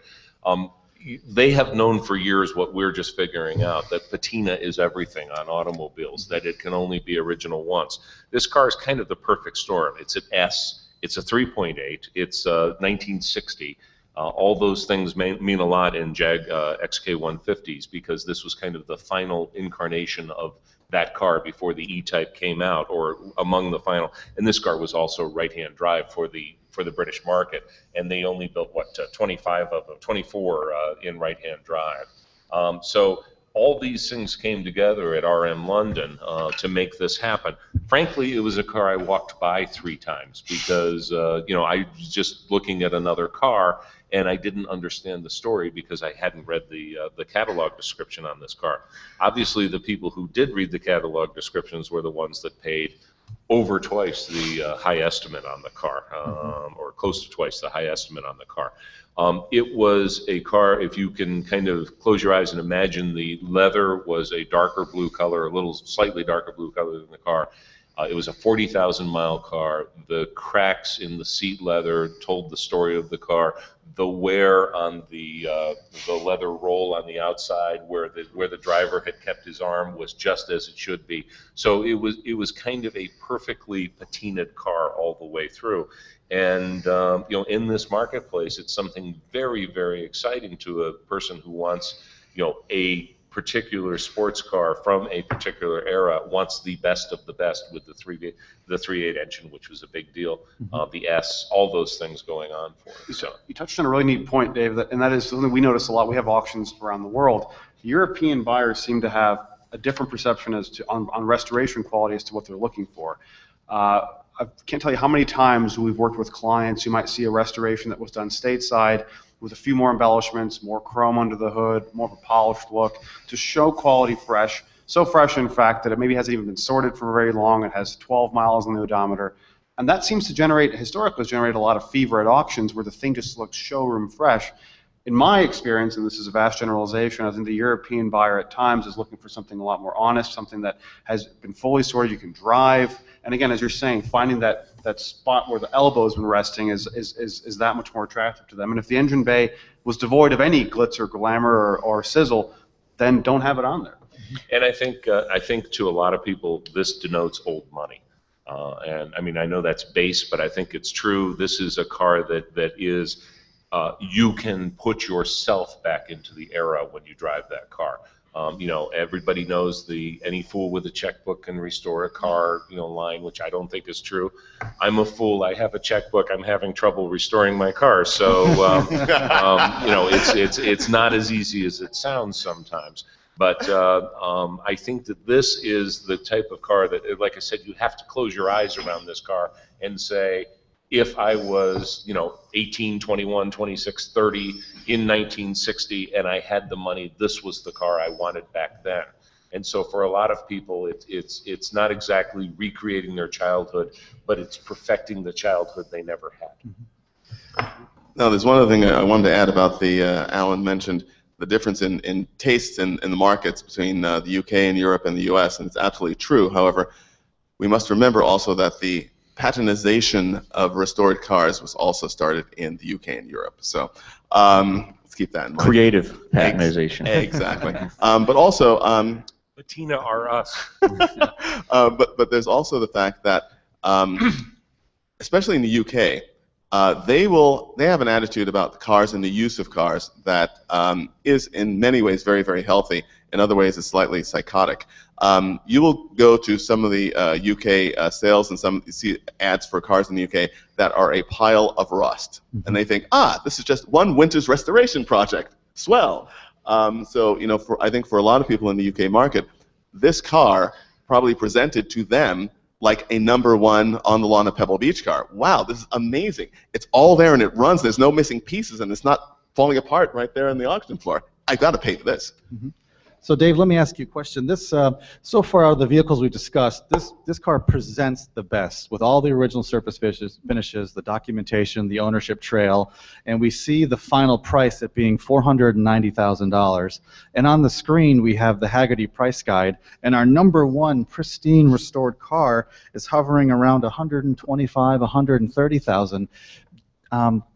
They have known for years what we're just figuring out, that patina is everything on automobiles, that it can only be original once. This car is kind of the perfect storm. It's an S, it's a 3.8, it's 1960. All those things mean a lot in Jag XK150s, because this was kind of the final incarnation of that car before the E-Type came out, or among the final. And this car was also right-hand drive for the British market, and they only built 25 of them, 24 in right-hand drive. So all these things came together at RM London to make this happen. Frankly, it was a car I walked by 3 times because I was just looking at another car and I didn't understand the story because I hadn't read the catalog description on this car. Obviously, the people who did read the catalog descriptions were the ones that paid over twice the high estimate on the car, or close to twice the high estimate on the car. It was a car, if you can kind of close your eyes and imagine, the leather was a darker blue color, a little slightly darker blue color than the car. It was a 40,000-mile car. The cracks in the seat leather told the story of the car. The wear on the leather roll on the outside, where the driver had kept his arm, was just as it should be. So it was kind of a perfectly patinaed car all the way through. And in this marketplace, it's something very, very exciting to a person who wants a particular sports car from a particular era, wants the best of the best with the 3.8 engine, which was a big deal, the S, all those things going on for it. So you touched on a really neat point, Dave, and that is something we notice a lot. We have auctions around the world. European buyers seem to have a different perception as to on restoration quality as to what they're looking for. I can't tell you how many times we've worked with clients who might see a restoration that was done stateside with a few more embellishments, more chrome under the hood, more of a polished look, to show quality fresh. So fresh, in fact, that it maybe hasn't even been sorted for very long. It has 12 miles on the odometer. And that seems to historically generate a lot of fever at auctions where the thing just looks showroom fresh. In my experience, and this is a vast generalization, I think the European buyer at times is looking for something a lot more honest, something that has been fully sorted, you can drive. And again, as you're saying, finding that spot where the elbow has been resting is that much more attractive to them. And if the engine bay was devoid of any glitz or glamour or sizzle, then don't have it on there. And I think to a lot of people, this denotes old money. And I mean, I know that's base, but I think it's true. This is a car that is, you can put yourself back into the era when you drive that car. Everybody knows the "any fool with a checkbook can restore a car" line, which I don't think is true. I'm a fool. I have a checkbook. I'm having trouble restoring my car. So it's not as easy as it sounds sometimes. But I think that this is the type of car that, like I said, you have to close your eyes around this car and say, if I was, 18, 21, 26, 30 in 1960 and I had the money, this was the car I wanted back then. And so for a lot of people, it's not exactly recreating their childhood, but it's perfecting the childhood they never had. Now, there's one other thing I wanted to add about the, Alan mentioned the difference in tastes in the markets between the UK and Europe and the US, and it's absolutely true. However, we must remember also that the patinization of restored cars was also started in the UK and Europe. So let's keep that in mind. Creative patinization. Exactly. But also, Patina are us. but there's also the fact that, especially in the UK, they have an attitude about the cars and the use of cars that is in many ways very, very healthy. In other ways, it's slightly psychotic. You will go to some of the UK sales and you see ads for cars in the UK that are a pile of rust. And they think, this is just one winter's restoration project. Swell. So, I think for a lot of people in the UK market, this car probably presented to them like a #1 on the lawn of Pebble Beach car. Wow, this is amazing. It's all there and it runs. There's no missing pieces and it's not falling apart right there on the auction floor. I got to pay for this. So Dave, let me ask you a question. This, so far out of the vehicles we discussed, this car presents the best with all the original surface finishes, the documentation, the ownership trail, and we see the final price at being $490,000. And on the screen we have the Hagerty price guide, and our #1 pristine restored car is hovering around $125,000, $130,000.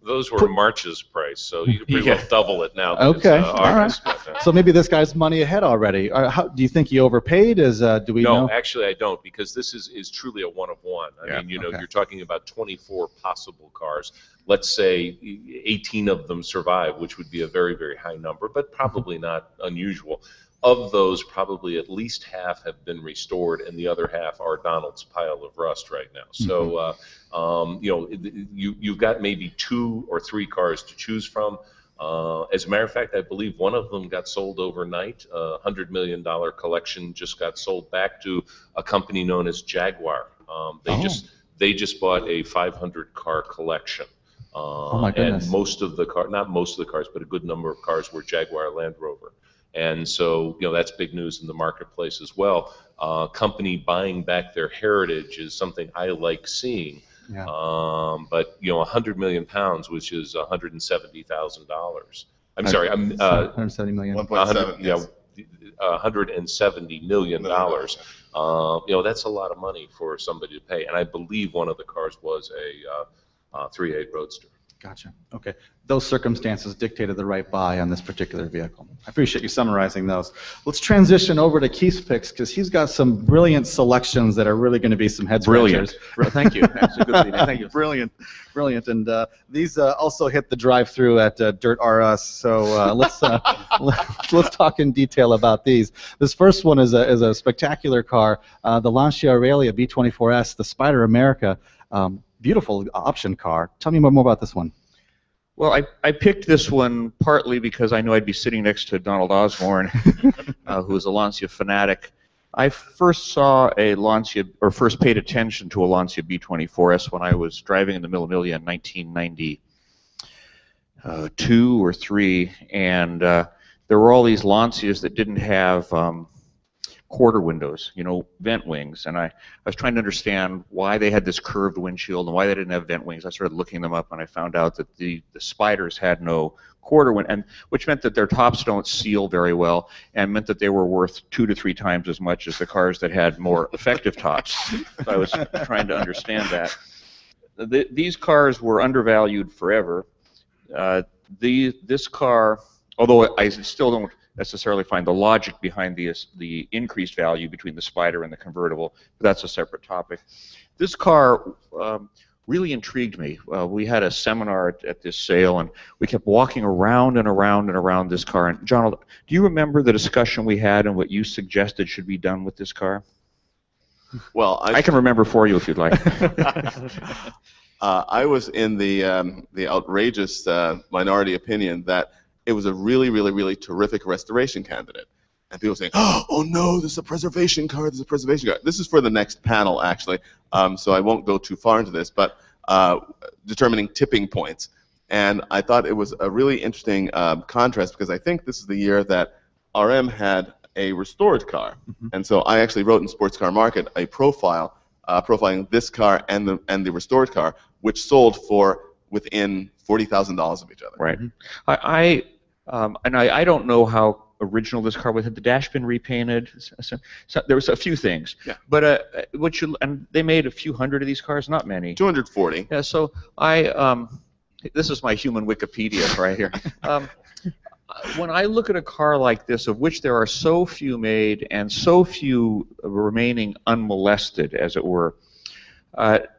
Those were March's price, so you could pretty well double it now. Okay, all right. So maybe this guy's money ahead already. Do you think he overpaid? Do we know? No, actually I don't, because this is truly a one of one. I mean, you're talking about 24 possible cars. Let's say 18 of them survive, which would be a very, very high number, but probably not unusual. of those, probably at least half have been restored, and the other half are Donald's pile of rust right now. So, you've got maybe 2 or 3 cars to choose from. As a matter of fact, I believe one of them got sold overnight. $100 million collection just got sold back to a company known as Jaguar. They just bought a 500 car collection. Oh my goodness. And most of the cars, not most of the cars, but a good number of cars were Jaguar Land Rover. And so, that's big news in the marketplace as well. Company buying back their heritage is something I like seeing. Yeah. But £100 million, which is $170,000. I'm sorry, 170 million. 1.7. Yes. $170 million. That's a lot of money for somebody to pay. And I believe one of the cars was a 3.8 Roadster. Gotcha. Okay. Those circumstances dictated the right buy on this particular vehicle. I appreciate you summarizing those. Let's transition over to Keith's picks, because he's got some brilliant selections that are really going to be some head scratchers. Thank you. That's a good thing. Thank you. Brilliant. And these also hit the drive-through at Dirt R Us. So let's talk in detail about these. This first one is a spectacular car, the Lancia Aurelia B24 S, the Spider America. Beautiful option car. Tell me more about this one. Well, I picked this one partly because I knew I'd be sitting next to Donald Osborne, who is a Lancia fanatic. I first saw a Lancia, or first paid attention to a Lancia B24S when I was driving in the Mille Miglia in 1992 or 3, and there were all these Lancias that didn't have quarter windows, vent wings, and I was trying to understand why they had this curved windshield and why they didn't have vent wings. I started looking them up, and I found out that the Spiders had no quarter wind, and which meant that their tops don't seal very well, and meant that they were worth 2 to 3 times as much as the cars that had more effective tops. So I was trying to understand that. These cars were undervalued forever. This car, although I still don't necessarily find the logic behind the increased value between the Spider and the convertible, but that's a separate topic. This car really intrigued me. We had a seminar at this sale, and we kept walking around and around and around this car. And John, do you remember the discussion we had and what you suggested should be done with this car? Well, I can remember for you if you'd like. I was in the outrageous minority opinion that it was a really, really, really terrific restoration candidate. And people saying, oh no, this is a preservation car, this is a preservation car. This is for the next panel, actually, so I won't go too far into this, but determining tipping points. And I thought it was a really interesting contrast, because I think this is the year that RM had a restored car. Mm-hmm. And so I actually wrote in Sports Car Market a profile profiling this car and the restored car, which sold for within $40,000 of each other. Right. I don't know how original this car was. Had the dash been repainted? So there was a few things. Yeah. But and they made a few hundred of these cars, not many. 240. Yeah. So this is my human Wikipedia right here. When I look at a car like this, of which there are so few made and so few remaining unmolested, as it were,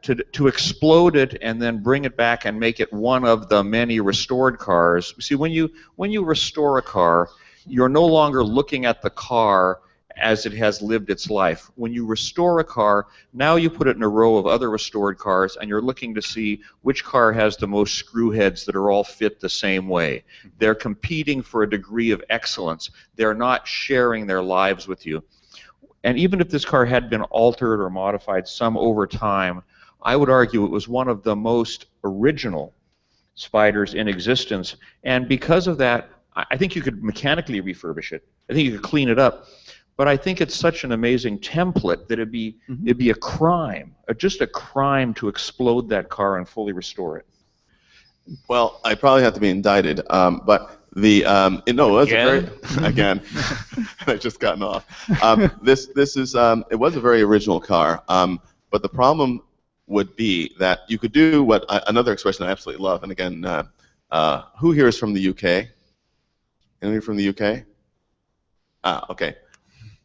to explode it and then bring it back and make it one of the many restored cars. See, when you restore a car, you're no longer looking at the car as it has lived its life. When you restore a car, now you put it in a row of other restored cars, and you're looking to see which car has the most screw heads that are all fit the same way. They're competing for a degree of excellence. They're not sharing their lives with you. And even if this car had been altered or modified some over time, I would argue it was one of the most original Spiders in existence. And because of that, I think you could mechanically refurbish it. I think you could clean it up. But I think it's such an amazing template that it'd be a crime, just a crime to explode that car and fully restore it. Well, I probably have to be indicted, but it was a very again. I've just gotten off. This is it was a very original car, but the problem would be that you could do what another expression I absolutely love, and again, who here is from the UK? Anyone from the UK? Okay.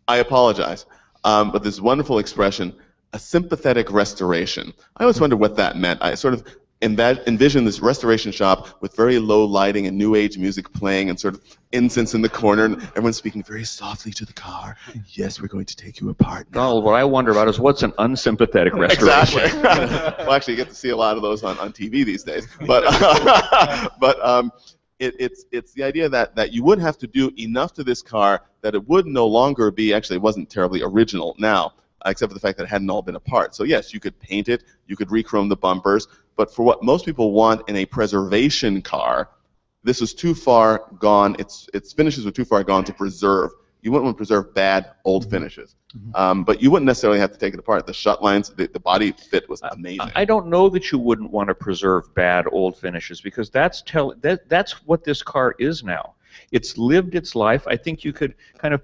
I apologize, but this wonderful expression, a sympathetic restoration. I always wondered what that meant. envision this restoration shop with very low lighting and new age music playing and sort of incense in the corner and everyone's speaking very softly to the car. Yes, we're going to take you apart now. Donald, what I wonder about is what's an unsympathetic restoration? Exactly. Well, actually, you get to see a lot of those on TV these days. But it's the idea that you would have to do enough to this car that it would no longer be, actually it wasn't terribly original now, except for the fact that it hadn't all been apart. So yes, you could paint it, you could rechrome the bumpers, but for what most people want in a preservation car, this is too far gone, its finishes are too far gone to preserve. You wouldn't want to preserve bad old finishes. But you wouldn't necessarily have to take it apart. The shut lines, the body fit was amazing. I don't know that you wouldn't want to preserve bad old finishes because that's what this car is now. It's lived its life. I think you could kind of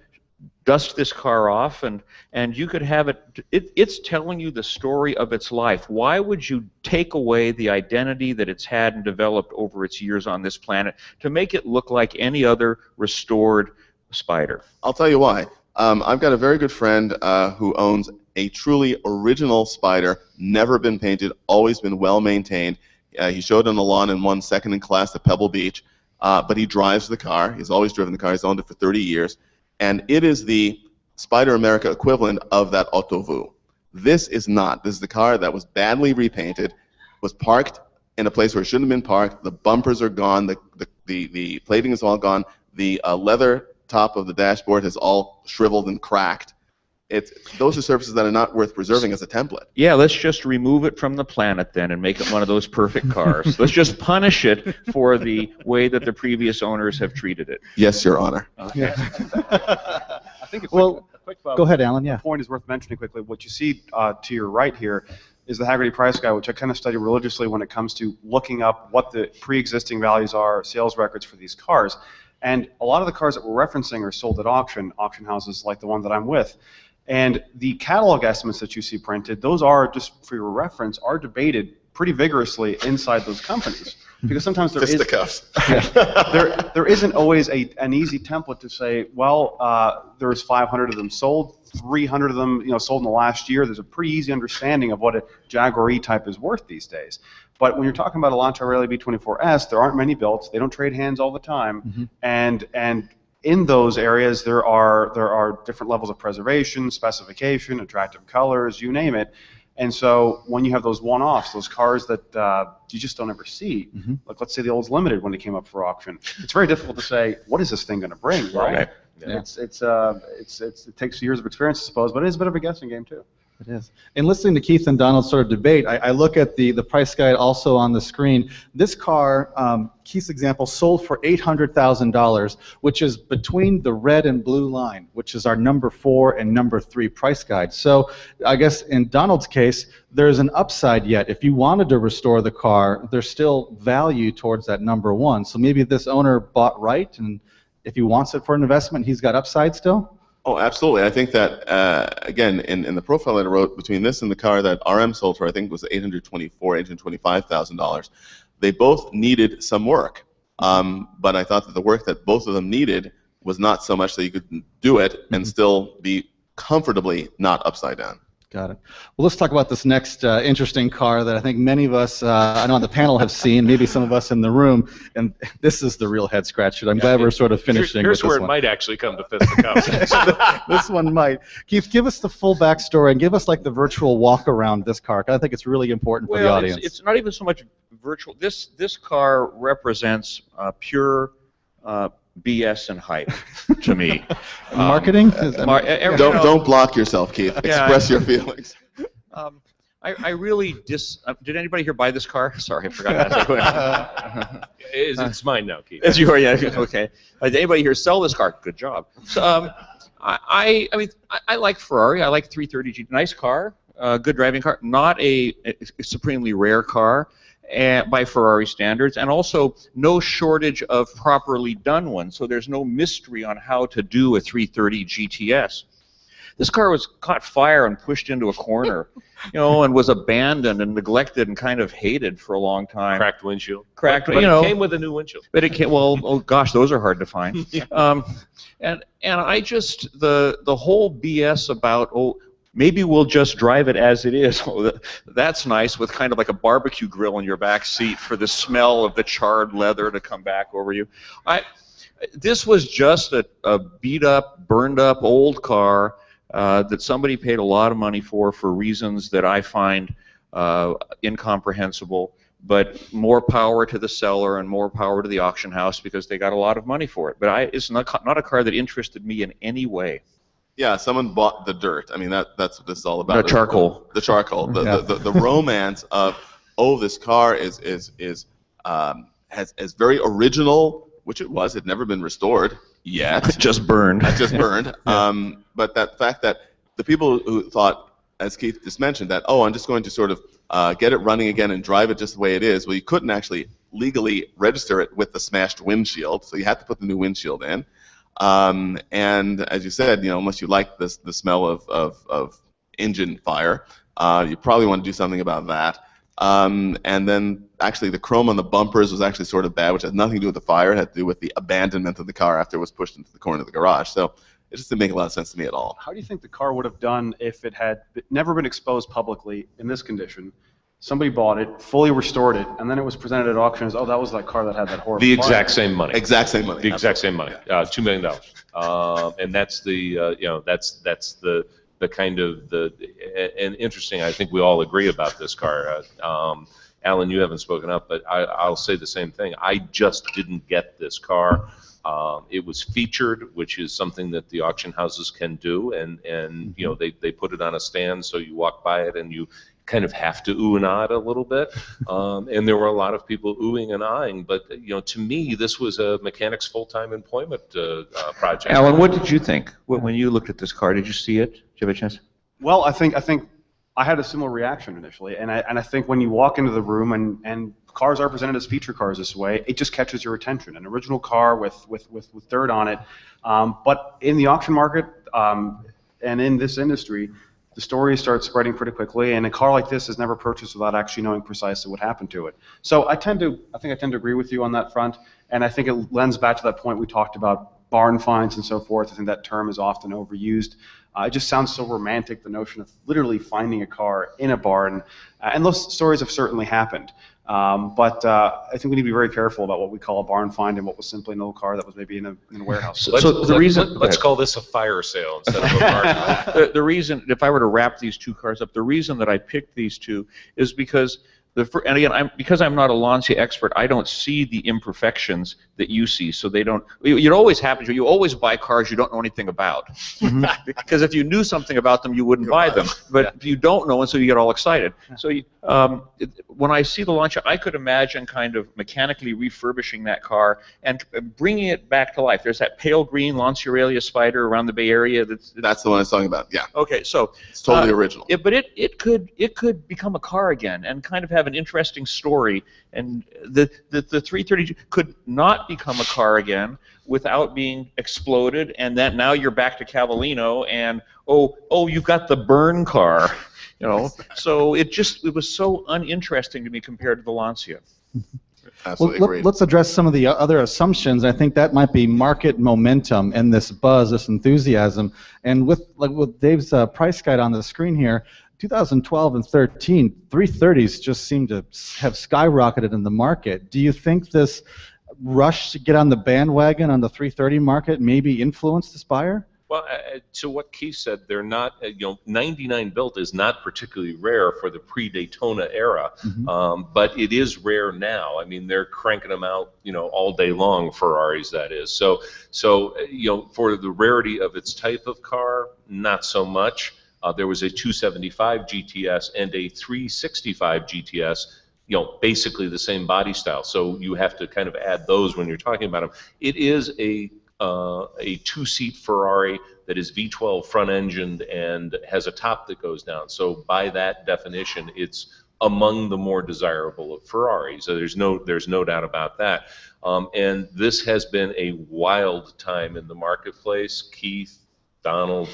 dust this car off and you could have it's telling you the story of its life. Why would you take away the identity that it's had and developed over its years on this planet to make it look like any other restored Spider? I'll tell you why. I've got a very good friend who owns a truly original Spider, never been painted, always been well maintained. He showed it on the lawn and won second in class at Pebble Beach, but he drives the car. He's always driven the car. He's owned it for 30 years. And it is the Spider America equivalent of that Autovu. This is not. This is the car that was badly repainted, was parked in a place where it shouldn't have been parked. The bumpers are gone. The plating is all gone. The leather top of the dashboard has all shriveled and cracked. Those are surfaces that are not worth preserving as a template. Yeah, let's just remove it from the planet then and make it one of those perfect cars. Let's just punish it for the way that the previous owners have treated it. Yes, Your Honor. Yeah. I think a quick Go ahead, Alan. Yeah. point is worth mentioning quickly. What you see to your right here is the Hagerty price guide, which I kind of study religiously when it comes to looking up what the pre-existing values are, sales records for these cars. And a lot of the cars that we're referencing are sold at auction houses like the one that I'm with. And the catalog estimates that you see printed, those are, just for your reference, are debated pretty vigorously inside those companies. Because sometimes there there isn't always an easy template to say, well, there's 500 of them sold, 300 of them sold in the last year. There's a pretty easy understanding of what a Jaguar E-Type is worth these days. But when you're talking about a Lancia Aurelia B24S, there aren't many built. They don't trade hands all the time. And in those areas, there are different levels of preservation, specification, attractive colors, you name it. And so when you have those one-offs, those cars that you just don't ever see, like let's say the Olds Limited when it came up for auction, it's very difficult to say, what is this thing going to bring, right? Yeah. It takes years of experience, I suppose, but it is a bit of a guessing game too. It is. And listening to Keith and Donald sort of debate, I look at the price guide also on the screen. This car, Keith's example, sold for $800,000, which is between the red and blue line, which is our number 4 and number 3 price guide. So I guess in Donald's case, there's an upside yet. If you wanted to restore the car, there's still value towards that number 1. So maybe this owner bought right, and if he wants it for an investment, he's got upside still? Oh, absolutely. I think that, again, in the profile that I wrote, between this and the car that RM sold for, I think was $825,000, they both needed some work. But I thought that the work that both of them needed was not so much that you could do it and still be comfortably not upside down. Got it. Well, let's talk about this next interesting car that I think many of us, I know on the panel, have seen, maybe some of us in the room, and this is the real head scratcher. I'm glad we're sort of finishing Here's with this where it one. might actually come to fisticuffs. This one might. Keith, give us the full backstory and give us like the virtual walk around this car. I think it's really important for the audience. It's not even so much virtual. This car represents pure BS and hype to me. Marketing? Don't block yourself, Keith. Express your feelings. I really did anybody here buy this car? Sorry, I forgot to ask. It's mine now, Keith. It's yours, yeah. Okay. Did anybody here sell this car? Good job. So, I mean, I like Ferrari. I like 330G. Nice car, good driving car. Not a supremely rare car by Ferrari standards, and also no shortage of properly done ones. So there's no mystery on how to do a 330 GTS. This car was caught fire and pushed into a corner, and was abandoned and neglected and kind of hated for a long time. Cracked windshield. But it came with a new windshield. But it came, well, oh gosh, those are hard to find. And I just the whole BS about maybe we'll just drive it as it is. That's nice, with kind of like a barbecue grill in your back seat for the smell of the charred leather to come back over you. This was just a beat up, burned up old car that somebody paid a lot of money for reasons that I find incomprehensible. But more power to the seller and more power to the auction house, because they got a lot of money for it. But it's not a car that interested me in any way. Yeah, someone bought the dirt. I mean, that's what this is all about. The charcoal. The charcoal. The romance of, oh, this car is very original, which it was. It had never been restored yet. Just burned. Just burned. But that fact that the people who thought, as Keith just mentioned, that, oh, I'm just going to sort of get it running again and drive it just the way it is. Well, you couldn't actually legally register it with the smashed windshield, so you had to put the new windshield in. And as you said, unless you like the smell of engine fire, you probably want to do something about that. And then actually the chrome on the bumpers was actually sort of bad, which had nothing to do with the fire. It had to do with the abandonment of the car after it was pushed into the corner of the garage. So it just didn't make a lot of sense to me at all. How do you think the car would have done if it had never been exposed publicly in this condition? Somebody bought it, fully restored it, and then it was presented at auction as, oh, that was that car that had that horrible The fire. exact same money. Exact same money. The exact same money. $2 million. And that's the that's the kind of and interesting. I think we all agree about this car. Alan, you haven't spoken up, but I'll say the same thing. I just didn't get this car. It was featured, which is something that the auction houses can do, and they put it on a stand, so you walk by it and you kind of have to ooh and ah it a little bit. And there were a lot of people oohing and ahhing, but to me, this was a mechanic's full-time employment project. Alan, what did you think when you looked at this car? Did you see it? Did you have a chance? Well, I think I had a similar reaction initially, and I think when you walk into the room and cars are presented as feature cars this way, it just catches your attention. An original car with dirt on it, but in the auction market and in this industry, the stories start spreading pretty quickly, and a car like this is never purchased without actually knowing precisely what happened to it. So I think I tend to agree with you on that front, and I think it lends back to that point we talked about barn finds and so forth. I think that term is often overused. It just sounds so romantic, the notion of literally finding a car in a barn, and those stories have certainly happened. But I think we need to be very careful about what we call a barn find and what was simply an old car that was maybe in a warehouse. Let's call this a fire sale instead of a barn find. The reason, if I were to wrap these two cars up, the reason that I picked these two is because and again, because I'm not a Lancia expert, I don't see the imperfections that you see. So they don't. It always happens. You always buy cars you don't know anything about, because if you knew something about them, you wouldn't buy them. But you don't know, and so you get all excited. So when I see the Lancia, I could imagine kind of mechanically refurbishing that car and bringing it back to life. There's that pale green Lancia Aurelia Spider around the Bay Area. That's the one I was talking about. Yeah. Okay, so it's totally original. But it could become a car again and kind of have an interesting story, and the 330 could not become a car again without being exploded, and that now you're back to Cavallino, and oh you've got the burn car, so it was so uninteresting to me compared to the Lancia. Absolutely well, let's address some of the other assumptions. I think that might be market momentum and this buzz, this enthusiasm, and with Dave's price guide on the screen here, 2012 and 13, 330s just seem to have skyrocketed in the market. Do you think this rush to get on the bandwagon on the 330 market maybe influenced this buyer? Well, to what Keith said, they're not, 99 built is not particularly rare for the pre-Daytona era, but it is rare now. I mean, they're cranking them out, all day long, Ferraris, that is. So for the rarity of its type of car, not so much. There was a 275 GTS and a 365 GTS, basically the same body style. So you have to kind of add those when you're talking about them. It is a two-seat Ferrari that is V12 front-engined and has a top that goes down. So by that definition, it's among the more desirable of Ferraris. So there's no doubt about that. And this has been a wild time in the marketplace. Keith, Donald,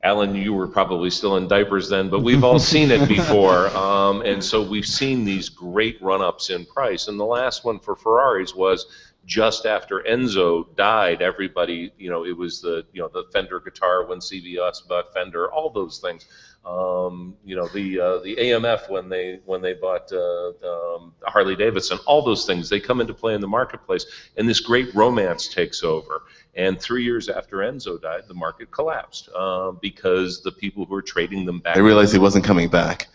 Alan, you were probably still in diapers then, but we've all seen it before. And so we've seen these great run-ups in price. And the last one for Ferraris was just after Enzo died, everybody, it was the Fender guitar when CBS bought Fender, all those things. The AMF when they bought Harley Davidson, all those things, they come into play in the marketplace, and this great romance takes over. And 3 years after Enzo died, the market collapsed because the people who were trading them back. They realized he wasn't coming back.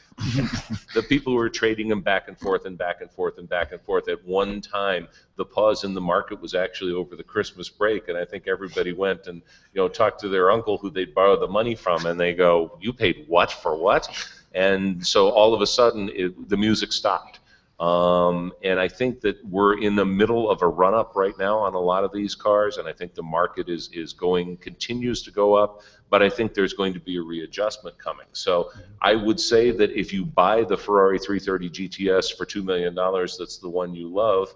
The people who were trading them back and forth and back and forth and back and forth. At one time, the pause in the market was actually over the Christmas break, and I think everybody went and talked to their uncle who they'd borrowed the money from, and they go, "You paid what for what?" And so all of a sudden, the music stopped. And I think that we're in the middle of a run-up right now on a lot of these cars, and I think the market continues to go up, but I think there's going to be a readjustment coming. So I would say that if you buy the Ferrari 330 GTS for $2 million, that's the one you love,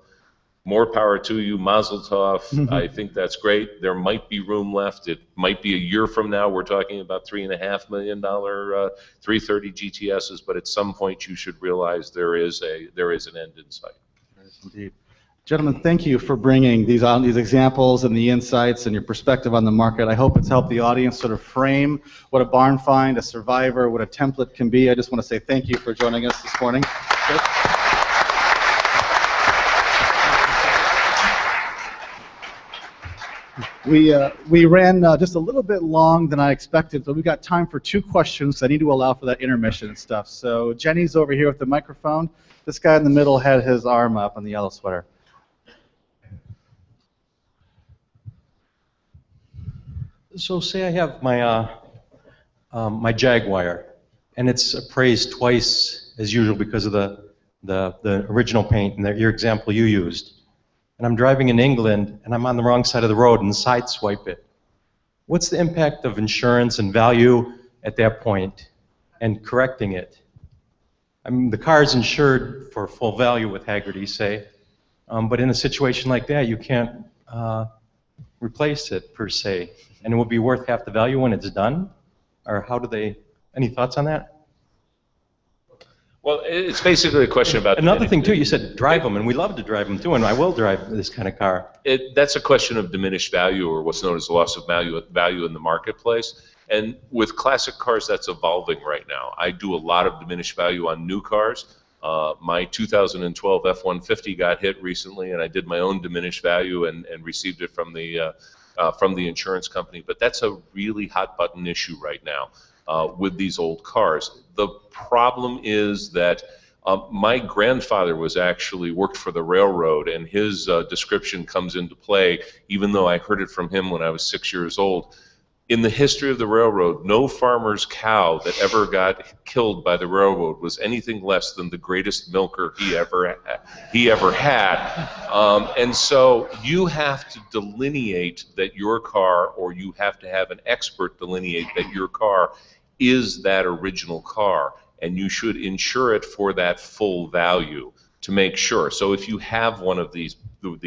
more power to you, mazel tov. I think that's great. There might be room left. It might be a year from now. We're talking about $3.5 million 330 GTSs, but at some point you should realize there is an end in sight. Yes, indeed. Gentlemen, thank you for bringing these examples and the insights and your perspective on the market. I hope it's helped the audience sort of frame what a barn find, a survivor, what a template can be. I just want to say thank you for joining us this morning. We ran just a little bit long than I expected, but we've got time for 2 questions. I need to allow for that intermission and stuff. So Jenny's over here with the microphone. This guy in the middle had his arm up on the yellow sweater. So say I have my my Jaguar, and it's appraised twice as usual because of the original paint and your example you used. And I'm driving in England, and I'm on the wrong side of the road and sideswipe it. What's the impact of insurance and value at that point and correcting it? I mean, the car is insured for full value with Hagerty, say, but in a situation like that, you can't replace it, per se, and it will be worth half the value when it's done? Or how do they, any thoughts on that? Well, it's basically a question about... Another thing, too, you said drive them, and we love to drive them, too, and I will drive this kind of car. That's a question of diminished value, or what's known as loss of value in the marketplace. And with classic cars, that's evolving right now. I do a lot of diminished value on new cars. My 2012 F-150 got hit recently, and I did my own diminished value and received it from the insurance company. But that's a really hot-button issue right now. With these old cars. The problem is that my grandfather worked for the railroad, and his description comes into play, even though I heard it from him when I was 6 years old. In the history of the railroad, no farmer's cow that ever got killed by the railroad was anything less than the greatest milker he ever had. And so you have to delineate that your car, or you have to have an expert delineate that your car is that original car, and you should insure it for that full value to make sure. So if you have one of these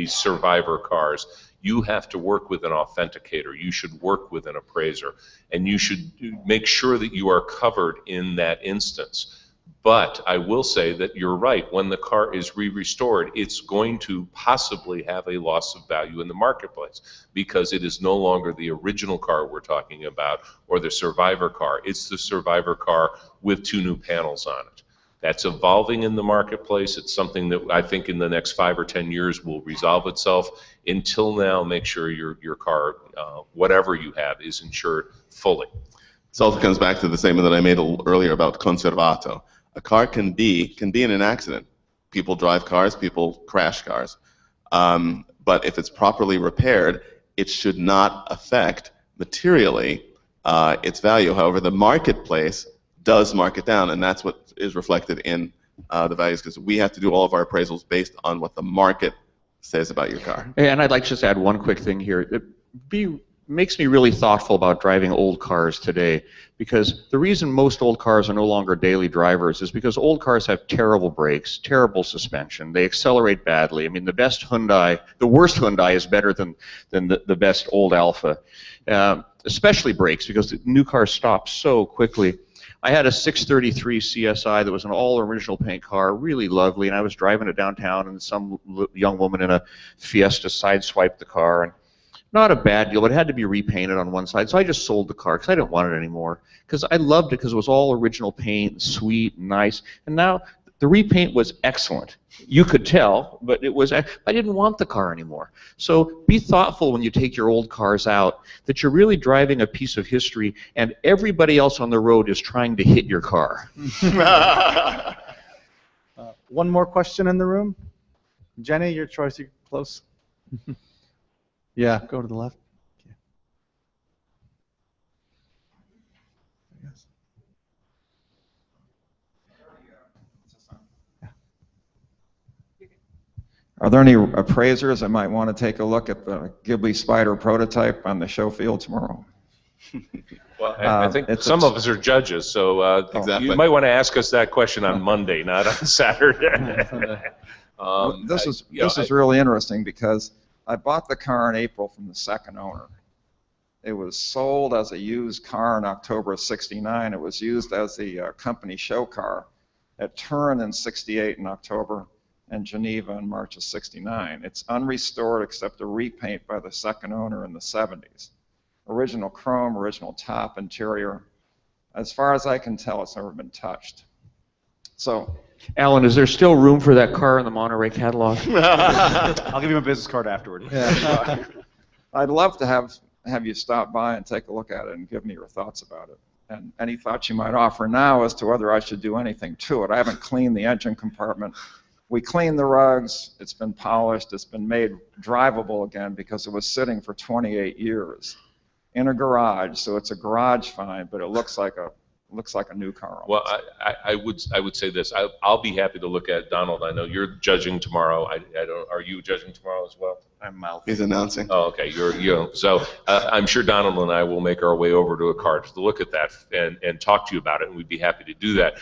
survivor cars, you have to work with an authenticator. You should work with an appraiser, and you should make sure that you are covered in that instance. But I will say that you're right. When the car is re-restored, it's going to possibly have a loss of value in the marketplace because it is no longer the original car we're talking about or the survivor car. It's the survivor car with 2 new panels on it. That's evolving in the marketplace. It's something that I think in the next 5 or 10 years will resolve itself. Until now, make sure your car, whatever you have, is insured fully. This also comes back to the statement that I made earlier about conservato. A car can be in an accident. People drive cars, people crash cars. But if it's properly repaired, it should not affect materially its value. However, the marketplace does mark it down, and that's what is reflected in the values, because we have to do all of our appraisals based on what the market says about your car. And I'd like to just add one quick thing here. It makes me really thoughtful about driving old cars today, because the reason most old cars are no longer daily drivers is because old cars have terrible brakes, terrible suspension, they accelerate badly. I mean, the worst Hyundai is better than the best old Alfa, especially brakes, because the new cars stop so quickly. I had a 633 CSI that was an all original paint car, really lovely, and I was driving it downtown, and some young woman in a Fiesta sideswiped the car, and not a bad deal, but it had to be repainted on one side, so I just sold the car because I didn't want it anymore, because I loved it because it was all original paint, sweet, and nice, and now the repaint was excellent. You could tell, but it was, I didn't want the car anymore. So be thoughtful when you take your old cars out that you're really driving a piece of history and everybody else on the road is trying to hit your car. One more question in the room. Jenny, your choice, you're close. Yeah, go to the left. Are there any appraisers that might want to take a look at the Ghibli Spider prototype on the show field tomorrow? Well, I think some of us are judges, so Exactly. you might want to ask us that question on Monday, not on Saturday. This is really interesting because I bought the car in April from the second owner. It was sold as a used car in October of '69. It was used as the company show car at Turin in '68 in October, and Geneva in March of '69. It's unrestored except a repaint by the second owner in the '70s. Original chrome, original top, interior. As far as I can tell, it's never been touched. So, Alan, is there still room for that car in the Monterey catalog? I'll give you my business card afterward. yeah. I'd love to have you stop by and take a look at it and give me your thoughts about it. And any thoughts you might offer now as to whether I should do anything to it. I haven't cleaned the engine compartment. We cleaned the rugs, it's been polished, it's been made drivable again because it was sitting for 28 years in a garage, so it's a garage find, but it looks like a new car almost. Well, I would say this. I'll be happy to look at Donald. I know you're judging tomorrow. I don't. Are you judging tomorrow as well? I'm out. He's announcing. Oh, okay. So I'm sure Donald and I will make our way over to a car to look at that and talk to you about it, and we'd be happy to do that.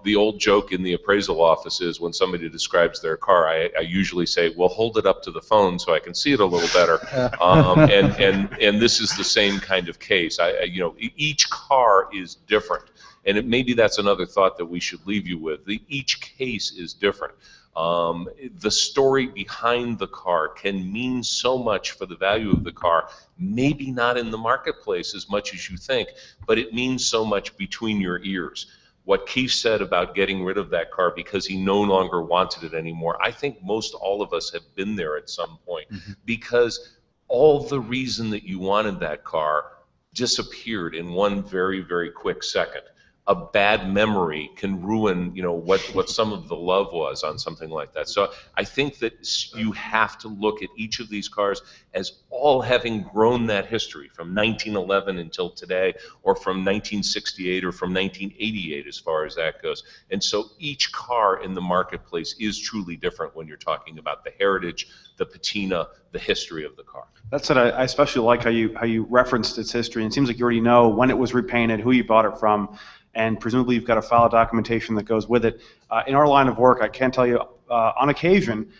The old joke in the appraisal office is when somebody describes their car, I usually say, well, hold it up to the phone so I can see it a little better. And this is the same kind of case. Each car is different. And maybe that's another thought that we should leave you with. Each case is different. The story behind the car can mean so much for the value of the car, maybe not in the marketplace as much as you think, but it means so much between your ears. What Keith said about getting rid of that car because he no longer wanted it anymore, I think most all of us have been there at some point, because all the reason that you wanted that car disappeared in one very, very quick second. A bad memory can ruin, what some of the love was on something like that. So I think that you have to look at each of these cars as all having grown that history from 1911 until today, or from 1968 or from 1988 as far as that goes. And so each car in the marketplace is truly different when you're talking about the heritage, the patina, the history of the car. That's what I especially like how you referenced its history. And it seems like you already know when it was repainted, who you bought it from, and presumably you've got a file documentation that goes with it. In our line of work, I can tell you, on occasion,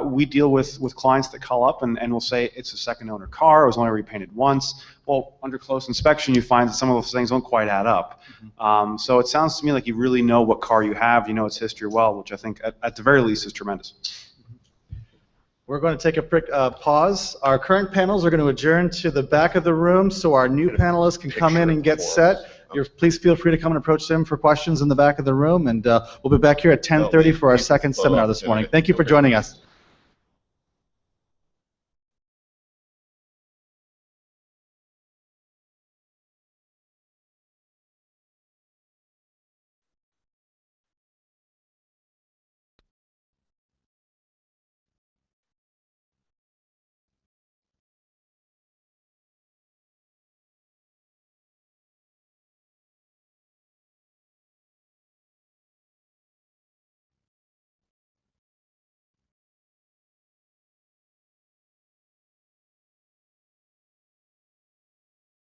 we deal with clients that call up and will say it's a second owner car, it was only repainted once. Well, under close inspection, you find that some of those things don't quite add up. So it sounds to me like you really know what car you have, you know its history well, which I think at the very least is tremendous. We're going to take a quick pause. Our current panels are going to adjourn to the back of the room so our new panelists can come in and get set. Please feel free to come and approach them for questions in the back of the room, and we'll be back here at 10:30 for our second seminar this morning. Thank you for joining us.